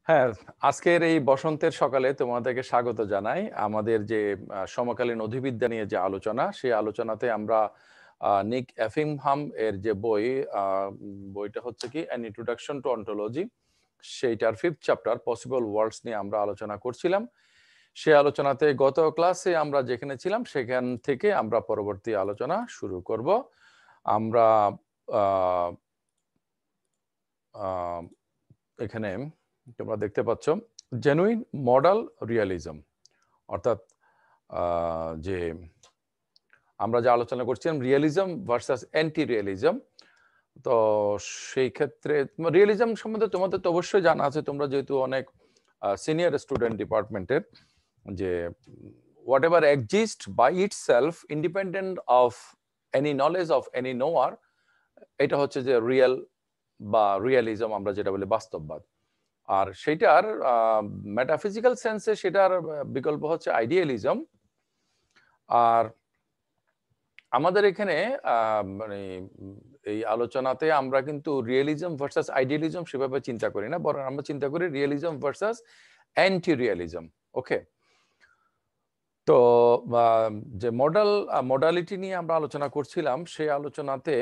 হ্যাঁ, আজকের এই বসন্তের সকালে তোমাদেরকে স্বাগত জানাই। আমাদের যে সমকালীন অধিবিদ্যা নিয়ে যে আলোচনা, সেই আলোচনাতে আমরা নিক এফিংহাম এর যে বইটা হচ্ছে কি অ্যান ইন্ট্রোডাকশন টু অন্টোলজি, সেইটার 5th চ্যাপ্টার পসিবল ওয়ার্ল্ডস নিয়ে আমরা আলোচনা করছিলাম। সেই আলোচনাতে গত ক্লাসে আমরা যেখানে ছিলাম সেখান থেকে আমরা পরবর্তী আলোচনা শুরু করব। আমরা এখানে তোমরা দেখতে পাচ্ছ জেনুইন মডাল রিয়ালিজম, অর্থাৎ যে আমরা যে আলোচনা করছিলাম রিয়েলিজম ভার্সাস অ্যান্টি রিয়েলিজম। তো সেই ক্ষেত্রে রিয়েলিজম সম্বন্ধে তোমাদের তো অবশ্যই জানা আছে, তোমরা যেহেতু অনেক সিনিয়র স্টুডেন্ট ডিপার্টমেন্টের, যে whatever exist by itself independent of any knowledge of any knower, এটা হচ্ছে যে রিয়েল বা রিয়েলিজম, আমরা যেটা বলি বাস্তববাদ। আর সেটার মেটাফিজিক্যাল সেন্সে সেটার বিকল্প হচ্ছে আইডিয়ালিজম। আর আমাদের এখানে মানে এই আলোচনাতে আমরা কিন্তু রিয়েলিজম ভার্সাস আইডিয়ালিজম সেভাবে চিন্তা করি না, বরং আমরা চিন্তা করি রিয়েলিজম ভার্সাস অ্যান্টি রিয়েলিজম। ওকে, তো যে মডালিটি নিয়ে আমরা আলোচনা করছিলাম, সেই আলোচনাতে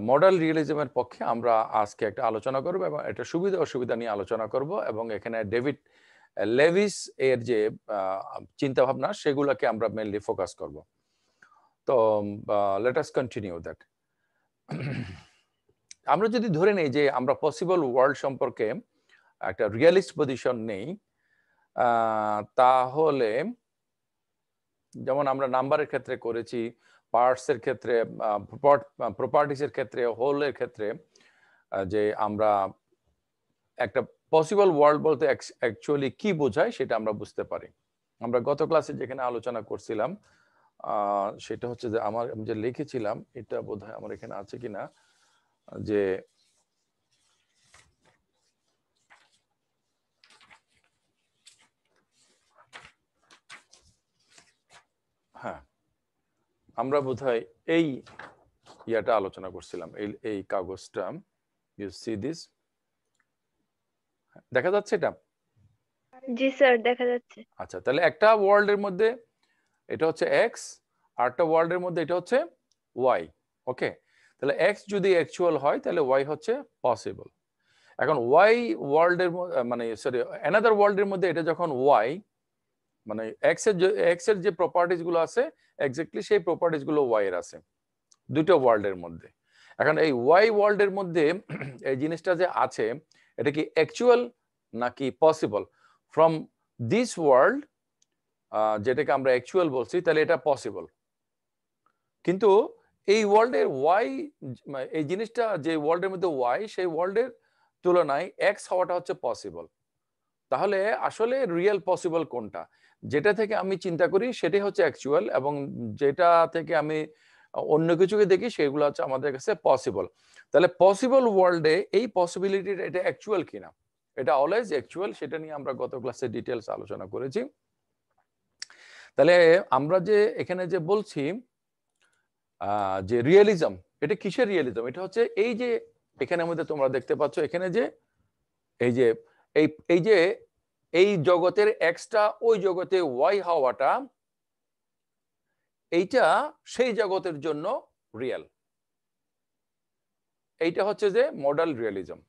মডাল রিয়েলিজমের পক্ষে আমরা আজকে একটা আলোচনা করব এবং এটা সুবিধা অসুবিধা নিয়ে আলোচনা করব, এবং এখানে ডেভিড লেভিস এর যে চিন্তা ভাবনা সেগুলোকে আমরা মেইনলি ফোকাস করব। তো লেট আস কন্টিনিউ দ্যাট। আমরা যদি ধরে নেই যে আমরা পসিবল ওয়ার্ল্ড সম্পর্কে একটা রিয়ালিস্ট পজিশন নেই, তাহলে যেমন আমরা নাম্বারের ক্ষেত্রে করেছি, পার্টসের ক্ষেত্রে, প্রপার্টিসের ক্ষেত্রে, হোলের ক্ষেত্রে, যে আমরা একটা পসিবল ওয়ার্ল্ড বলতে অ্যাকচুয়ালি কি বোঝায় সেটা আমরা বুঝতে পারি। আমরা গত ক্লাসে যেখানে আলোচনা করছিলাম সেটা হচ্ছে যে আমি যে লিখেছিলাম, এটা বোধহয় আমার এখানে আছে কিনা, যে হ্যাঁ, আমরা বোধহয় এই ইয়াটা আলোচনা করছিলাম, এই কাগজটা। ইউ সি দিস, দেখা যাচ্ছে এটা? জি স্যার, দেখা যাচ্ছে। আচ্ছা, তাহলে একটা ওয়ার্ল্ডের মধ্যে এটা হচ্ছে এক্স, আর একটা ওয়ার্ল্ডের মধ্যে এটা হচ্ছে ওয়াই। ওকে, তাহলে এক্স যদি অ্যাকচুয়াল হয় তাহলে ওয়াই হচ্ছে পসিবল। এখন ওয়াই ওয়ার্ল্ডের মানে সরি অ্যানাদার ওয়ার্ল্ডের মধ্যে এটা যখন ওয়াই, মানে এক্স এর যে প্রপার্টিজ গুলো আছে এক্স্যাক্টলি সেই প্রপার্টিজ গুলো ওয়াই এর আছে দুটো ওয়ার্ল্ডের মধ্যে। এখন এই ওয়াই ওয়ার্ল্ডের মধ্যে এই জিনিসটা যে আছে, এটা কি অ্যাকচুয়াল নাকি পসিবল? ফ্রম দিস ওয়ার্ল্ড, যেটাকে আমরা অ্যাকচুয়াল বলছি, তাহলে এটা পসিবল। কিন্তু এই ওয়ার্ল্ডের ওয়াই, এই জিনিসটা যে ওয়ার্ল্ডের মধ্যে ওয়াই, সেই ওয়ার্ল্ডের তুলনায় এক্স হওয়াটা হচ্ছে পসিবল। তাহলে আসলে রিয়েল পসিবল কোনটা? যেটা থেকে আমি চিন্তা করি সেটাই হচ্ছে অ্যাকচুয়াল, এবং যেটা থেকে আমি অন্য কিছুকে দেখি সেগুলো হচ্ছে আমাদের কাছে পসিবল। তাহলে পসিবল ওয়ার্ল্ডে এই পসিবিলিটিটা এটা অ্যাকচুয়াল কিনা? এটা অলওয়েজ অ্যাকচুয়াল, সেটা নিয়ে আমরা গত ক্লাসে ডিটেলস আলোচনা করেছি। তাহলে আমরা যে এখানে যে বলছি যে রিয়েলিজম, এটা কিসের রিয়েলিজম? এটা হচ্ছে এই যে এখানের মধ্যে তোমরা দেখতে পাচ্ছ এখানে যে এই যে এই যে এই জগতের এক্সটা ওই জগতে ওয়াই হওয়াটা, এইটা সেই জগতের জন্য রিয়েল। এইটা হচ্ছে যে modal realism.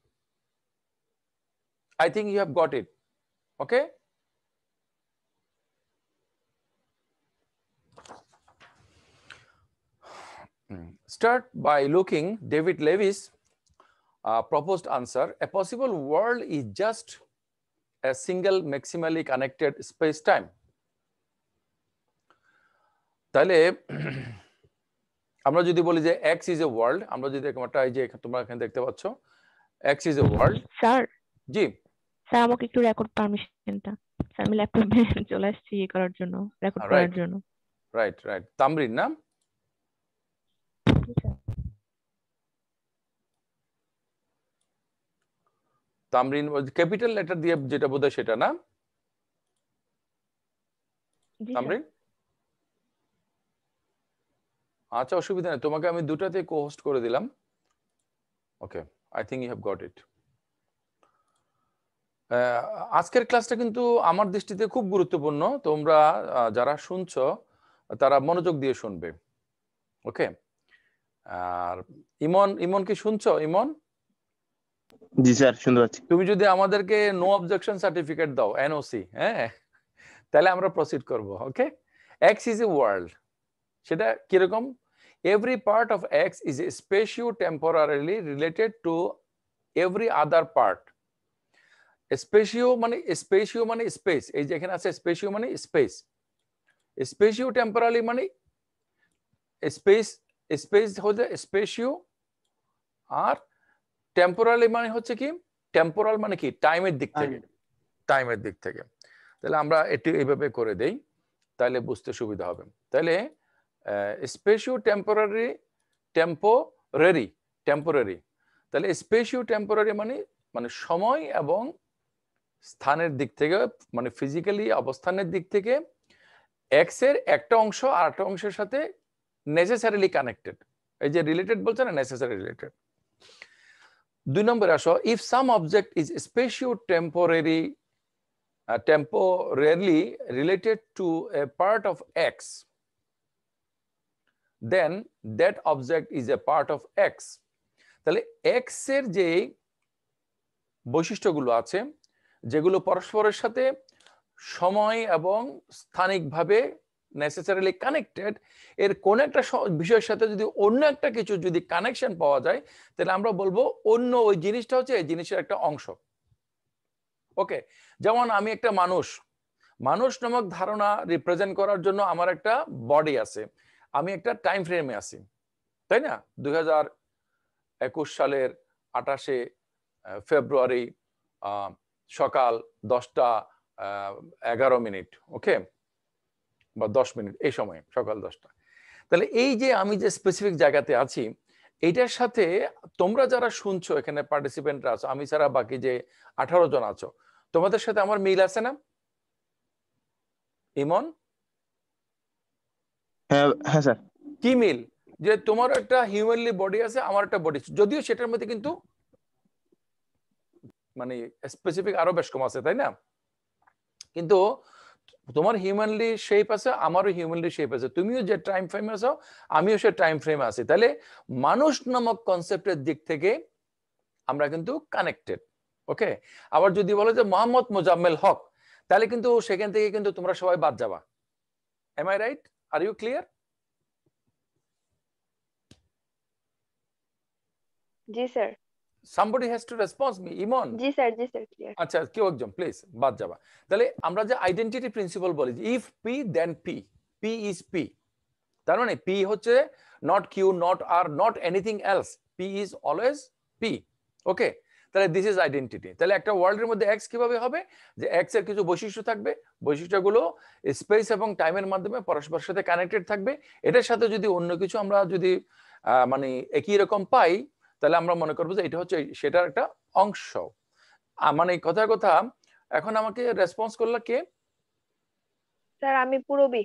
I think you have got it. Okay, start by looking David Levis proposed answer. A possible world is just a single maximally connected space time. তাহলে আমরা যদি বলি যে এক্স ইজ এ ওয়ার্ল্ড, আমরা যদি একটা এই যে তোমরা এখানে দেখতে পাচ্ছ x is a world. Sir, জি স্যার আমাকে একটু রেকর্ড পারমিশনটা, স্যার আমি ল্যাপটপে চলে আসছি ইয়ে করার জন্য, রেকর্ড করার রাইট জন্য। রাইট রাইট তামরিন না? তামরিন ক্যাপিটাল লেটার দিয়ে যেটা বোধহয় সেটা না? জি স্যার। তামরিন আচ্ছা, অসুবিধা নেই, তোমাকে আমি দুটাতে কো-হোস্ট করে দিলাম। Okay, I think you have got it. আজকের ক্লাসটা কিন্তু আমার দৃষ্টিতে খুব গুরুত্বপূর্ণ। তোমরা যারা শুনছো তারা মনোযোগ দিয়ে শুনবে। ওকে, আর ইমন কি শুনছো? ইমন, জি স্যার, শুনতে পাচ্ছি। তুমি যদি আমাদেরকে নো অবজেকশন সার্টিফিকেট দাও, এনওসি, হ্যাঁ, তাহলে আমরা প্রসিড করব। ওকে, এক্স ইজ এ ওয়ার্ল্ড, সেটা কিরকম? Every part of x is স্পেশিও temporarily related to every other part. স্পেশিও মানে স্পেস, এই যেখানে আছে স্পেশিও মানে স্পেস, স্পেশিও টেম্পোরারি মানে স্পেস, স্পেস হচ্ছে স্পেশিও, আর টেম্পোরালি মানে হচ্ছে কি, টেম্পোরাল মানে কি টাইমের দিক থেকে, টাইমের দিক থেকে। তাহলে আমরা এটি এইভাবে করে দেই, তাহলে বুঝতে সুবিধা হবে। তাহলে স্পেশিও টেম্পোরারি, টেম্পোরারি, টেম্পোরারি, তাহলে স্পেশিও টেম্পোরারি মানে মানে সময় এবং স্থানের দিক থেকে, মানে ফিজিক্যালি অবস্থানের দিক থেকে এক্স এর একটা অংশ আর একটা অংশের সাথে নেসেসারিলি কানেক্টেড। এই যে রিলেটেড বলছে না, নেসেসারি রিলেটেড। 2 নম্বরে আসো, if some object is স্পেশিও temporary, temporarily related to a part of x, then that object is a part of x. তাহলে x এর যে বৈশিষ্ট্যগুলো আছে, যেগুলো পরস্পরের সাথে সময় এবং স্থানিকভাবে নেসেসারিলি কানেক্টেড, এর কোন একটা বিষয়ের সাথে যদি অন্য একটা কিছু যদি কানেকশন পাওয়া যায়, তাহলে আমরা বলবো অন্য ওই জিনিসটা হচ্ছে এই জিনিসের একটা অংশ। ওকে, যেমন আমি একটা মানুষ, মানুষ নামক ধারণা রিপ্রেজেন্ট করার জন্য আমার একটা বডি আছে, আমি একটা টাইম ফ্রেমে আছি, তাই না? 2021 সালের 28শে ফেব্রুয়ারি সকাল 10টা 11 মিনিট, ওকে, বা 10 মিনিট, এই সময় সকাল 10টা। তাহলে এই যে আমি যে স্পেসিফিক জায়গাতে আছি, এইটার সাথে তোমরা যারা শুনছো এখানে পার্টিসিপেন্টরা আছো, আমি ছাড়া বাকি যে 18 জন আছো, তোমাদের সাথে আমার মিল আছে না ইমন? হ্যাঁ হ্যাঁ স্যার। কি মিল? যে তোমার একটা হিউম্যানলি বডি আছে, আমার একটা বডি, যদিও সেটার মধ্যে কিন্তু মানে স্পেসিফিক আরো বেশ কম আছে, তাই না? কিন্তু তোমার হিউম্যানলি শেপ আছে, আমারও হিউম্যানলি শেপ আছে, তুমিও যে টাইম ফ্রেমে আছো আমিও সে টাইম ফ্রেমে আছি। তাহলে মানুষ নামক কনসেপ্টের দিক থেকে আমরা কিন্তু কানেক্টেড। ওকে, আবার যদি বলো যে মোহাম্মদ মোজাম্মেল হক, তাহলে কিন্তু সেখান থেকে কিন্তু তোমরা সবাই বাদ যাবা। Am I right? Are you clear? জি sir. somebody has to respond me, Emon. জি স্যার, জি স্যার, ক্লিয়ার। আচ্ছা, কেউ একজন প্লিজ বাদ যাবা। তাহলে আমরা যে আইডেন্টিটি প্রিন্সিপাল বলি, if P then P, P is P, তার মানে পি হচ্ছে not Q, not R, not anything else, P is always P. Okay, তাহলে দিস ইজ আইডেন্টিটি। তাহলে একটা ওয়ার্ল্ডের মধ্যে এক্স কিভাবে হবে? যে এক্স এর কিছু বৈশিষ্ট্য থাকবে, বৈশিষ্ট্যগুলো স্পেস এবং টাইমের মাধ্যমে পরস্পরের সাথে কানেক্টেড থাকবে। এটার সাথে যদি অন্য কিছু আমরা যদি মানে একই রকম পাই, তাহলে আমরা মনে করবো যে এটা হচ্ছে সেটার একটা অংশ। মানে কথার কথা, এখন আমাকে রেসপন্স করলো কে? স্যার আমি পুরবি।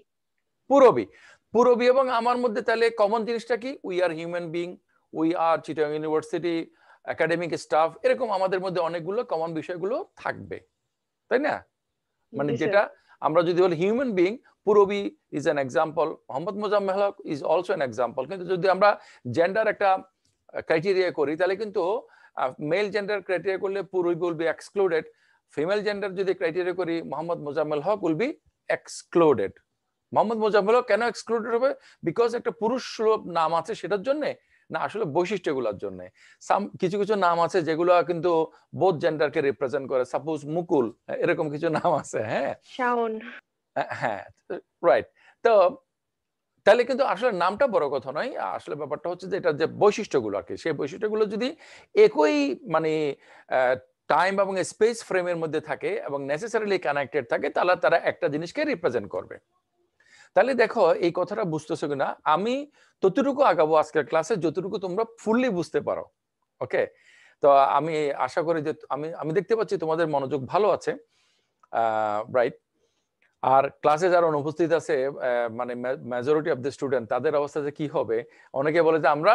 পুরবি। পুরবি এবং আমার মধ্যে তাহলে কমন জিনিসটা কি? We are human being, we are Chittagong university academic staff, এরকম আমাদের মধ্যে অনেকগুলো কমন বিষয়গুলো থাকবে, তাই না? মানে যেটা আমরা যদি বলি human being, Purobi is an example, Mohammad Mozammel Haque is also an example. কিন্তু যদি আমরা জেন্ডার একটা ক্রাইটেরিয়া করি, তাহলে কিন্তু মেল জেন্ডার ক্রাইটেরিয়া করলে Purbi will be excluded, female gender যদি ক্রাইটেরিয়া করি Mohammad Mozammel Haque will be excluded. Mohammad Mozammel Haque কেন এক্সক্লুডেড হবে? বিকজ একটা পুরুষ সুলভ নাম আছে সেটার জন্য না, আসলে বৈশিষ্ট্যগুলোর জন্য। কিছু কিছু নাম আছে যেগুলো কিন্তু বোথ জেন্ডারকে রিপ্রেজেন্ট করে, সাপোজ মুকুল, এরকম কিছু নাম আছে। হ্যাঁ, শাওন। হ্যাঁ, রাইট। তো তাহলে কিন্তু আসলে নামটা বড় কথা নয়, আসলে ব্যাপারটা হচ্ছে যে এটা যে বৈশিষ্ট্যগুলো আর কি, সেই বৈশিষ্ট্যগুলো যদি একই মানে টাইম এবং স্পেস ফ্রেমের মধ্যে থাকে এবং নেসেসারিলি কানেক্টেড থাকে, তাহলে তারা একটা জিনিসকে রিপ্রেজেন্ট করবে। তাহলে দেখো এই কথাটা বুঝতেছো কিনা, আমি ততটুকু আগাবো আজকের ক্লাসে যতটুকু তোমরা ফুললি বুঝতে পারো। ওকে, তো আমি আশা করি যে আমি দেখতে পাচ্ছি তোমাদের মনোযোগ ভালো আছে, রাইট। আর ক্লাসে যারা অনুপস্থিত আছে মানে মেজরিটি অফ দ্য স্টুডেন্ট, তাদের অবস্থা যে কি হবে, অনেকে বলে যে আমরা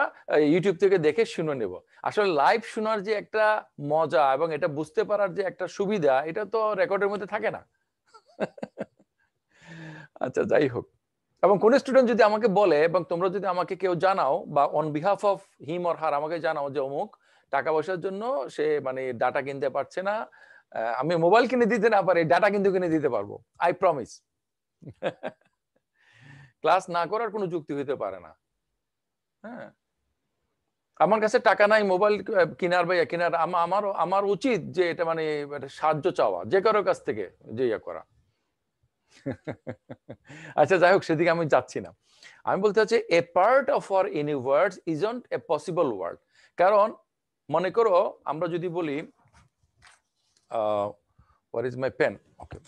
ইউটিউব থেকে দেখে শুনে নেব। আসলে লাইভ শোনার যে একটা মজা এবং এটা বুঝতে পারার যে একটা সুবিধা, এটা তো রেকর্ডের মধ্যে থাকে না। আচ্ছা, যাই হোক, এবং কোন স্টুডেন্ট যদি আমাকে বলে এবং তোমরা যদি আমাকে কেউ জানাও বা on behalf of him or her আমাকে জানাও যে অমুক টাকা পয়সার জন্য সে মানে ডাটা কিনতে পারছে না, আমি মোবাইল কিনে দিতে না পারি, ডাটা কিন্তু কিনে দিতে পারবো, আই প্রমিস। ক্লাস না করার কোনো যুক্তি হইতে পারে না। হ্যাঁ, আমার কাছে টাকা নাই মোবাইল কেনার বা কেনার, আমার উচিত যে এটা মানে সাহায্য চাওয়া যে কারোর কাছ থেকে, যে ইয়া করা। আচ্ছা, যাই হোক, সেদিকে আমি যাচ্ছি না। আমি বলতে চাচ্ছি a part of our universe isn't a possible world. কারণ মনে করো আমরা যদি বলি where is my pen, okay,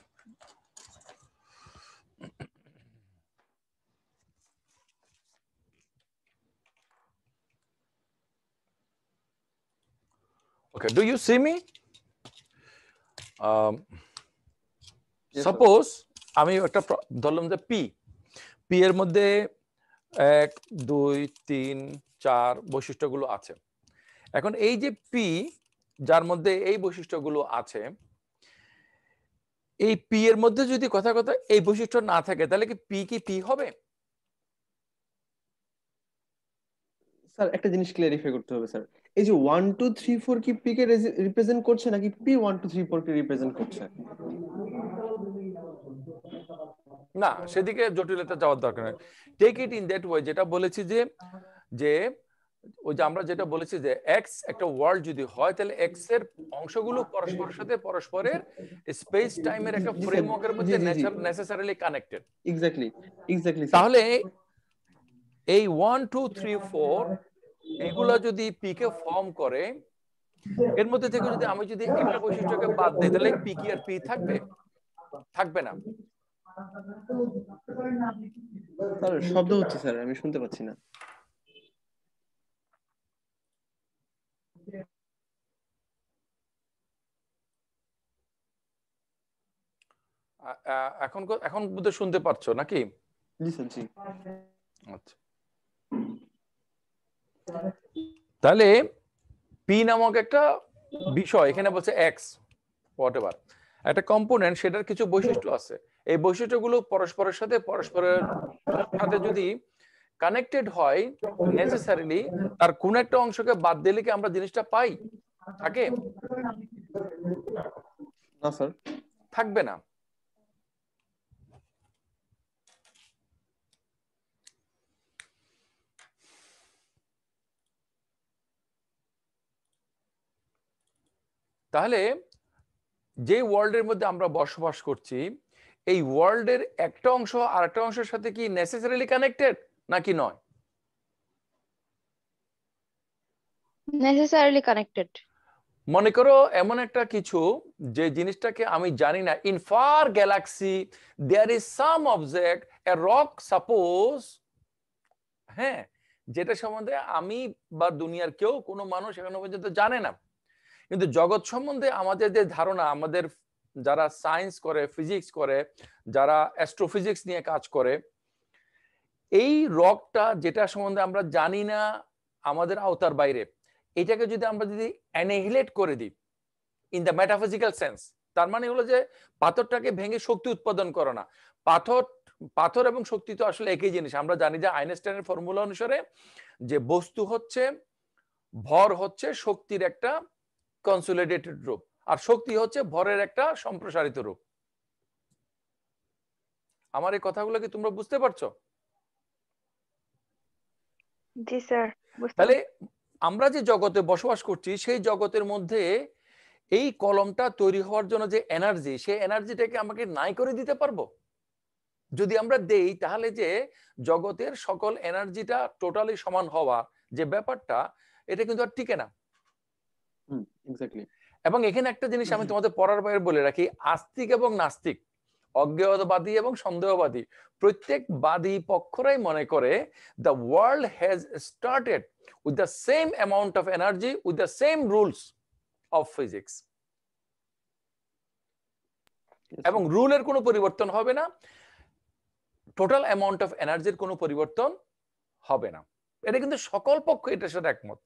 okay, do you see me? Suppose আমি একটা ধরলাম যে পি এর মধ্যে 1 2 3 4 বৈশিষ্ট্যগুলো আছে। এখন এই যে পি যার মধ্যে এই বৈশিষ্ট্যগুলো আছে, এই পি এর মধ্যে যদি কথা এই বৈশিষ্ট্য না থাকে, তাহলে কি পি হবে? স্যার একটা জিনিস ক্লিয়ারিফাই করতে হবে স্যার, এই যে 1 2 3 4 কি পি কে রিপ্রেজেন্ট করছে নাকি পি 1 2 3 4 কে রিপ্রেজেন্ট করছে? না, সেদিকে জটিলতা যাওয়ার দরকার নেই। Take it in that way, যেটা বলেছি যে ওই যে আমরা যেটা বলেছি যে এক্স একটা ওয়ার্ল্ড যদি হয়, তাহলে এক্স এর অংশগুলো পরস্পরের সাথে পরস্পরের স্পেস টাইমের একটা ফ্রেমওয়ার্কের মধ্যে নেসেসারিলি কানেক্টেড। এক্স্যাক্টলি তাহলে এই 1 2 3 4 এগুলা যদি পি কে ফর্ম করে, এর মধ্যে থেকে যদি আমি যদি একটা বৈশিষ্ট্যকে বাদ দেই, তাহলে পি কি আর পি থাকবে না। স্যার শব্দ হচ্ছে স্যার, আমি শুনতে পাচ্ছি না। এখন বোধহয় শুনতে পারছো নাকি? জি স্যার, জি। আচ্ছা, তাহলে পি নামক একটা বিষয়, এখানে বলছে এক্স হোয়াটএভার একটা কম্পোনেন্ট, সেটার কিছু বৈশিষ্ট্য আছে। এই বৈশিষ্ট্যগুলো পরস্পরের সাথে যদি কানেক্টেড হয়, নেসেসারিলি তার কোন একটা অংশকে বাদ দিলে কি আমরা জিনিসটা পাই? থাকে না স্যার, থাকবে না। তাহলে যে ওয়ার্ল্ডের মধ্যে আমরা বসবাস করছি, এই ওয়ার্ল্ডের একটা অংশ আর একটা অংশের সাথে কি নেসেসারিলি কানেক্টেড নাকি নয়? Necessarily connected. মনে করো এমন একটা কিছু যে জিনিসটাকে আমি জানি না, in far galaxy there is some object, a rock suppose, হ্যাঁ, যেটা সম্বন্ধে আমি বা দুনিয়ার কেউ কোনো মানুষ এখনো পর্যন্ত জানে না, কিন্তু জগৎ সম্বন্ধে আমাদের যে ধারণা, আমাদের যারা সায়েন্স করে, ফিজিক্স করে, যারা অ্যাস্ট্রোফিজিক্স নিয়ে কাজ করে, এই রকটা যেটা সম্বন্ধে আমরা জানি না, আমাদের আওতার বাইরে, এটাকে যদি আমরা অ্যানিহিলেট করে দিই ইন দ্য মেটাফিজিক্যাল সেন্স, তার মানে হলো যে পাথরটাকে ভেঙে শক্তি উৎপাদন করে না। পাথর এবং শক্তি তো আসলে একই জিনিস। আমরা জানি যে আইনস্টাইনের ফর্মুলা অনুসারে যে বস্তু হচ্ছে, ভর হচ্ছে শক্তির একটা কনসোলিডেটেড রূপ, আর শক্তি হচ্ছে ভরের একটা সম্প্রসারিত রূপ। আমার এই কথাগুলো কি তোমরা বুঝতে পারছো? জি স্যার, তাহলে আমরা যে জগতে বসবাস করছি, সেই জগতের মধ্যে এই কলমটা তৈরি হওয়ার জন্য যে এনার্জি, সেই এনার্জিটাকে আমাকে নাই করে দিতে পারবো? যদি আমরা দেই, তাহলে যে জগতের সকল এনার্জিটা টোটালি সমান হওয়া যে ব্যাপারটা, এটা কিন্তু আর টিকে না। এবং এখানে একটা জিনিস আমি তোমাদের পড়ার বাইরে বলে রাখি, আস্তিক এবং নাস্তিক, অজ্ঞেয়বাদী এবং সন্দেহবাদী, প্রত্যেক বাদী পক্ষরাই মনে করে the world has started with the same amount of energy, with the same rules of physics. এবং রুলের কোনো পরিবর্তন হবে না, টোটাল অ্যামাউন্ট অফ এনার্জির কোনো পরিবর্তন হবে না। এটা কিন্তু সকল পক্ষ এটার সাথে একমত।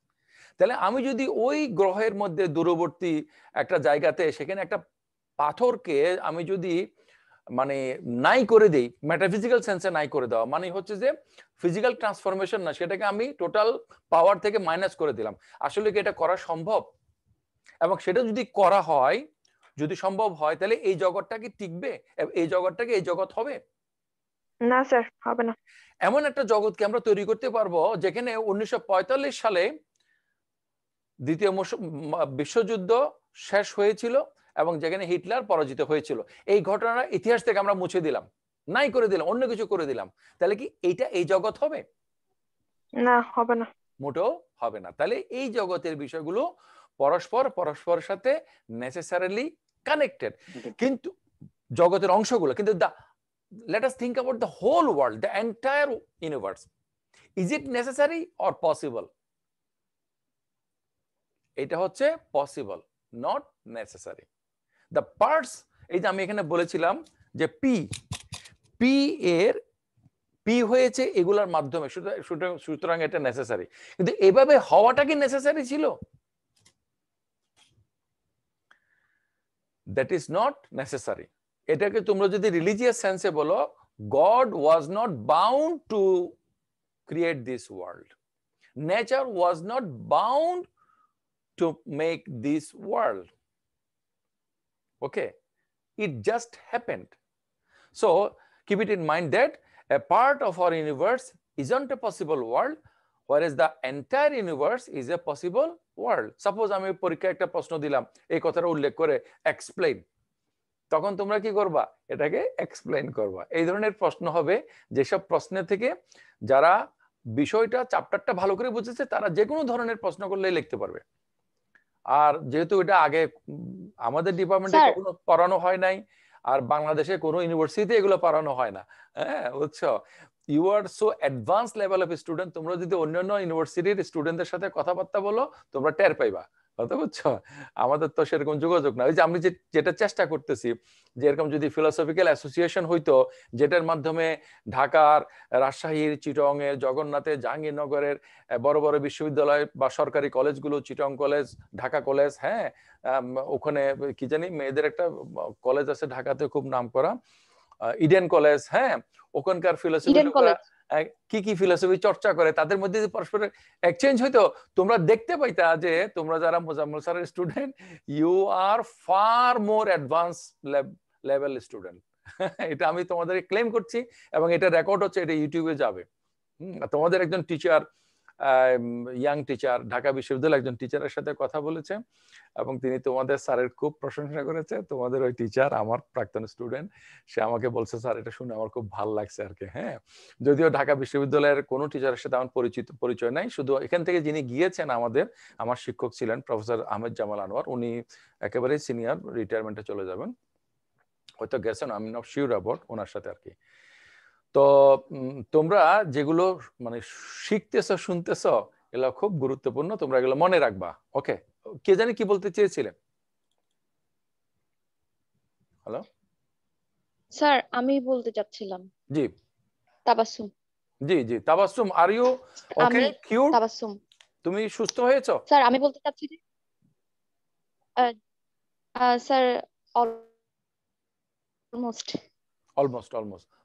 তাহলে আমি যদি ওই গ্রহের মধ্যে দূরবর্তী একটা জায়গাতে সেখানে একটা পাথরকে আমি যদি মানে নাই করে দেই, মেটাফিজিক্যাল সেন্সে নাই করে দেওয়া মানে হচ্ছে যে ফিজিক্যাল ট্রান্সফরমেশন না, সেটাকে আমি টোটাল পাওয়ার থেকে মাইনাস করে দিলাম। আসলে কি এটা করা সম্ভব? এবং সেটা যদি করা হয়, যদি সম্ভব হয়, তাহলে এই জগৎটা কি টিকবে? এই জগৎটা কি এই জগৎ হবে? না স্যার, হবে না। এমন একটা জগৎকে আমরা তৈরি করতে পারবো যেখানে 1945 সালে দ্বিতীয় বিশ্বযুদ্ধ শেষ হয়েছিল এবং যেখানে হিটলার পরাজিত হয়েছিল। এই ঘটনার ইতিহাস থেকে আমরা মুছে দিলাম, নাই করে দিলাম, অন্য কিছু করে দিলাম। তাহলে কি এইটা এই জগৎ হবে? না, হবে না। মোটেও হবে না। তাহলে এই জগতের বিষয়গুলো পরস্পরের সাথে নেসেসারিলি কানেক্টেড, কিন্তু জগতের অংশগুলো কিন্তু let us think about the whole world, the entire universe. Is it necessary or possible? এটা হচ্ছে possible, not necessary. The parts, এই যে আমি এখানে বলেছিলাম যে পি এর পি হয়েছে এগুলোর মাধ্যমে, সুতরাং এটা নেসেসারি। কিন্তু এভাবে হওয়াটা কি নেসেসারি ছিল? That is not necessary. এটাকে তোমরা যদি রিলিজিয়াস সেন্সে বলো, god was not bound to create this world, nature was not bound to make this world. Okay, it just happened. So keep it in mind that a part of our universe isn't a possible world, whereas the entire universe is a possible world. Suppose আমি পরীক্ষায় একটা প্রশ্ন দিলাম, এই কথাটা উল্লেখ করে explain, তখন তোমরা কি করবা? এটাকে এক্সপ্লেইন করবা। এই ধরনের প্রশ্ন হবে, যেসব প্রশ্নের থেকে যারা বিষয়টা চ্যাপ্টারটা ভালো করে বুঝেছে তারা যে কোনো ধরনের প্রশ্ন করলে লিখতে পারবে। আর যেহেতু এটা আগে আমাদের ডিপার্টমেন্টে কখনো পড়ানো হয় নাই, আর বাংলাদেশে কোনো ইউনিভার্সিটিতে এগুলো পড়ানো হয় না, হ্যাঁ বুঝছো, you are so advance level of student, তোমরা যদি অন্যান্য ইউনিভার্সিটির স্টুডেন্টদের সাথে কথাবার্তা বলো তোমরা টের পাইবা, কথা বুঝছো। আমাদের তো সেরকম যোগাযোগ না। ওই যে আমি যেটা চেষ্টা করতেছি যে এরকম যদি ফিলোসফিক্যাল অ্যাসোসিয়েশন হইতো, যেটার মাধ্যমে ঢাকার, রাজশাহীর, চিটং এর, জগন্নাথের, জাহাঙ্গীরনগরের বড় বড় বিশ্ববিদ্যালয় বা সরকারি কলেজগুলো, চিটং কলেজ, ঢাকা কলেজ, হ্যাঁ ওখানে কি জানি মেয়েদের একটা কলেজ আছে ঢাকাতে খুব নামকরা, ইডেন কলেজ, হ্যাঁ ওখানকার ফিলোসফি কি কি ফিলোসফি চর্চা করে, তাদের মধ্যে যদি পরস্পর এক্সচেঞ্জ হইতো, তোমরা দেখতে পাইতা যে তোমরা যারা মোজাম্মেল স্যারের student, you are far more advance level student. এটা আমি তোমাদের ক্লেম করছি এবং এটা রেকর্ড হচ্ছে, এটা ইউটিউবে যাবে। তোমাদের একজন টিচার, ইয়াং টিচার, ঢাকা বিশ্ববিদ্যালয়ের একজন টিচারের সাথে কথা বলেছে এবং তিনি তোমাদের স্যারের খুব প্রশংসা করেছে। তোমাদের ওই টিচার আমার প্রাক্তন স্টুডেন্ট, সে আমাকে বলছে স্যার এটা শুনে আমার খুব ভালো লাগছে আর কি। হ্যাঁ, যদিও ঢাকা বিশ্ববিদ্যালয়ের কোনো টিচারের সাথে আমার পরিচয় নাই, শুধু এখান থেকে যিনি গিয়েছেন আমার শিক্ষক ছিলেন প্রফেসর আহমেদ জামাল আনোয়ার, উনি একেবারে সিনিয়র, রিটায়ারমেন্টে চলে যাবেন, হয়তো গেছেন, আমি নট শিওর অ্যাবাউট ওনার সাথে আর কি। তো তোমরা যেগুলো মানে শিখতেছো, শুনতেছো, এগুলো খুব গুরুত্বপূর্ণ, তোমরা এগুলো মনে রাখবা। ওকে, কে জানি কি বলতে চেয়েছিলেন? হ্যালো স্যার, আমি বলতে চাচ্ছিলাম। জি তাবাসসুম। জি জি Tabassum, are you okay? Cute, Tabassum. তুমি সুস্থ হয়েছো? স্যার আমি বলতে চাচ্ছি যে স্যার অলমোস্ট।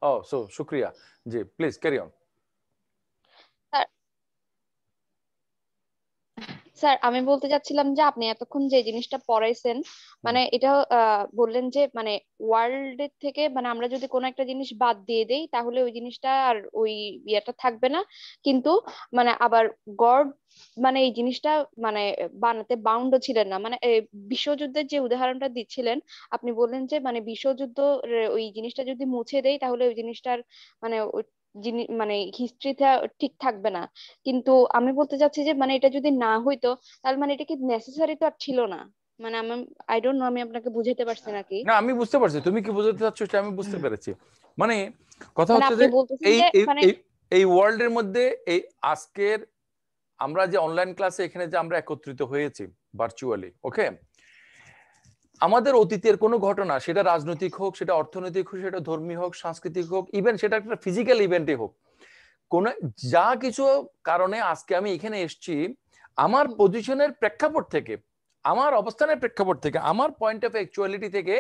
ও সো শুক্রিয়া। জি প্লিজ ক্যারি অন। স্যার আমি বলতে চাচ্ছিলাম যে আপনি এতক্ষণ যে জিনিসটা পড়াইছেন, মানে এটা বললেন যে মানে ওয়ার্ল্ড থেকে মানে আমরা যদি কোনো একটা জিনিস বাদ দিয়ে দেই তাহলে ওই জিনিসটা আর ওই ইয়েটা থাকবে না, কিন্তু মানে আবার গড মানে এই জিনিসটা মানে বানাতে বাউন্ডও ছিলেন না। মানে বিশ্বযুদ্ধের যে উদাহরণটা দিচ্ছিলেন, আপনি বললেন যে মানে বিশ্বযুদ্ধ ওই জিনিসটা যদি মুছে দেই তাহলে ওই জিনিসটার মানে মানে হিস্ট্রিটা ঠিক থাকবে না। কিন্তু আমি বলতে চাচ্ছি যে মানে এটা যদি না হইতো তাহলে মানে এটা কি নেসেসারি তো আর ছিল না। মানে আমি আই ডোন্ট নো আমি আপনাকে বুঝাতে পারছি নাকি। না আমি বুঝতে পারছি তুমি কি বোঝাতে চাচ্ছ, সেটা আমি বুঝতে পেরেছি। মানে কথা মানে হচ্ছে আপনি যে বলতেছেন এই যে মানে এই ওয়ার্ল্ডের মধ্যে এই আজকের আমরা যে অনলাইন ক্লাসে এখানে যে আমরা একত্রিত হয়েছি ভার্চুয়ালি, ওকে, আমাদের অতীতের কোনো ঘটনা, সেটা রাজনৈতিক হোক, সেটা অর্থনৈতিক হোক, সেটা ধর্মীয় হোক, সাংস্কৃতিক হোক, ইভেন সেটা একটা ফিজিক্যাল ইভেন্টই হোক, কোন যা কিছু কারণে আজকে আমি এখানে এসেছি, আমার পজিশনের প্রেক্ষাপট থেকে, আমার অবস্থানের প্রেক্ষাপট থেকে, আমার পয়েন্ট অফ অ্যাকচুয়ালিটি থেকে,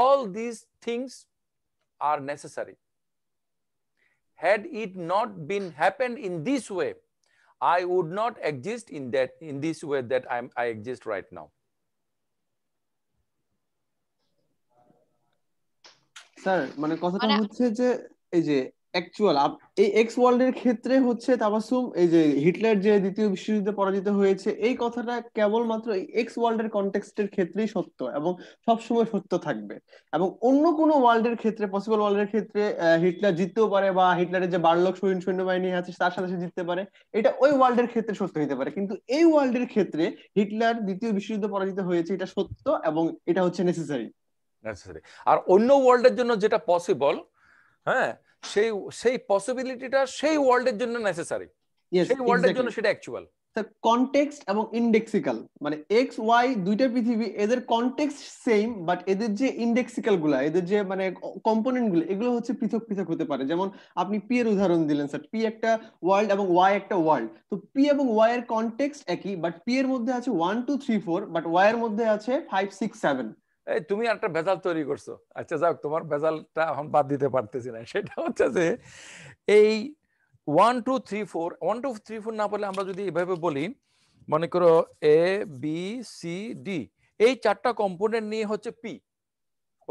all this things are necessary. Had it not been happened in this way, I would not exist in this way that I exist right now. Sir মানে কথাটা হচ্ছে যে এই যে অ্যাকচুয়াল এই এক্স ওয়ার্ল্ডের ক্ষেত্রে হচ্ছে তাবাসসুম এই যে হিটলার যে দ্বিতীয় বিশ্বযুদ্ধে পরাজিত হয়েছে এই কথাটা কেবলমাত্র এই এক্স ওয়ার্ল্ডের কনটেক্সটের ক্ষেত্রেই সত্য এবং সবসময় সত্য থাকবে, এবং অন্য কোনো ওয়ার্ল্ডের ক্ষেত্রে, পসিবল ওয়ার্ল্ডের ক্ষেত্রে হিটলার জিততেও পারে বা হিটলারের যে 12 লাখ সৈন্যবাহিনী আছে তার সাথে সে জিততে পারে, এটা ওই ওয়ার্ল্ডের ক্ষেত্রে সত্য হতে পারে, কিন্তু এই ওয়ার্ল্ডের ক্ষেত্রে হিটলার দ্বিতীয় বিশ্বযুদ্ধে পরাজিত হয়েছে এটা সত্য এবং এটা হচ্ছে নেসেসারি। আর অন্য ওয়ার্ল্ডের জন্য যেটা পসিবল, হ্যাঁ, সেই সেই পসিবিলিটিটা সেই ওয়ার্ল্ডের জন্য নেসেসারি, সেই ওয়ার্ল্ডের জন্য সেটা অ্যাকচুয়াল। কনটেক্সট এবং ইন্ডেক্সিক্যাল মানে এক্স ওয়াই দুইটা পৃথিবী, এদের কনটেক্সট সেম, বাট এদের যে ইন্ডেক্সিক্যাল গুলা, এদের যে মানে কম্পোনেন্ট গুলো, এগুলো হচ্ছে পৃথক পৃথক হতে পারে। যেমন আপনি পি এর উদাহরণ দিলেন স্যার, পি একটা ওয়ার্ল্ড এবং ওয়াই একটা ওয়ার্ল্ড, তো পি এবং ওয়াই এর কনটেক্সট একই, বাট পি এর মধ্যে আছে 1 2 3 4, বাট ওয়াই এর মধ্যে আছে 5 6 7। এই তুমি একটা ভেজাল তৈরি করছো। আচ্ছা যাও, তোমার ভেজালটা এখন বাদ দিতে পারতেছি না। সেটা হচ্ছে যে এই 1 2 3 4, 1 2 3 4 না বলে আমরা যদি এভাবে বলি, মনে করো এ বি সি ডি, এই চারটা কম্পোনেন্ট নিয়ে হচ্ছে পি।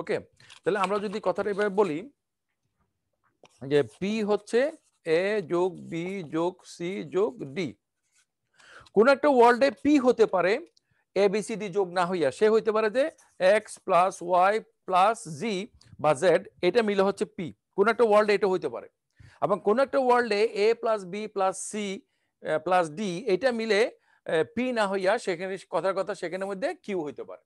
ওকে, তাহলে আমরা যদি কথাটা এভাবে বলি যে পি হচ্ছে এ যোগ বি যোগ সি যোগ ডি। কোন একটা ওয়ার্ল্ডে পি হতে পারে এ বি সি ডি যোগ না হইয়া, সে হইতে পারে যে এক্স প্লাস ওয়াই প্লাস জি বা জেড, এটা মিলে হচ্ছে পি। কোন একটা ওয়ার্ল্ডে এটা হইতে পারে। এবং কোন একটা ওয়ার্ল্ডে A plus B plus C plus D, এটা মিলে পি না হইয়া সেখানে কথার কথা সেখানের মধ্যে কিউ হইতে পারে।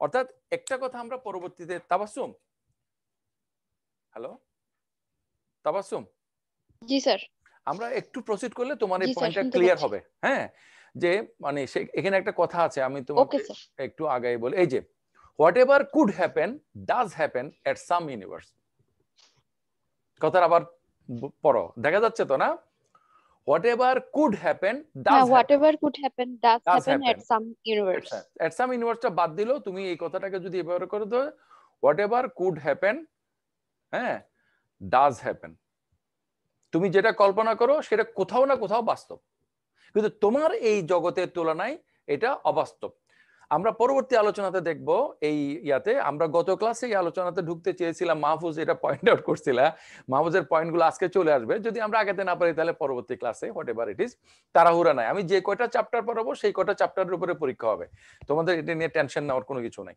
অর্থাৎ একটা কথা আমরা পরবর্তীতে, তাবাসসুম, হ্যালো তাবাসসুম, জি স্যার, আমরা একটু প্রসিড করলে তোমার এই জি স্যার, পয়েন্টটা শুনতে ক্লিয়ার পাচ্ছি। হবে। হ্যাঁ, যে মানে এখানে একটা কথা আছে, আমি তোমাকে ওকে স্যার। একটু আগে বলি। এই যে what ever could happen does happen at some universe. কথাটা আবার পড়ো, দেখা যাচ্ছে তো না? What ever could happen does হ্যাঁ, whatever could happen does does happen at happen some universe. এট সাম ইউনিভার্সটা বাদ দিলেও তুমি এই কথাটাকে যদি এভাবে করে দাও, হোয়াট এভার কুড হ্যাপেন, হ্যাঁ, ডাজ হ্যাপেন। তুমি যেটা কল্পনা করো সেটা কোথাও না কোথাও বাস্তব, কিন্তু তোমার এই জগতের তুলনায় এটা অবাস্তব। আমরা পরবর্তী আলোচনাতে দেখব এই ইয়াতে। আমরা গত ক্লাসে এই আলোচনাতে ঢুকতে চেয়েছিলাম, মাহফুজ এটা পয়েন্ট আউট করছিল, মাহফুজের পয়েন্টগুলো আজকে চলে আসবে। যদি আমরা আগাতে না পারি তাহলে পরবর্তী ক্লাসে, হোয়াট এভার ইট ইজ, তাড়াহুড়া নাই। আমি যে কয়টা চ্যাপ্টার পড়াবো সেই কয়টা চ্যাপ্টারের উপরে পরীক্ষা হবে, তোমাদের এটা নিয়ে টেনশন নেওয়ার কোনো কিছু নাই।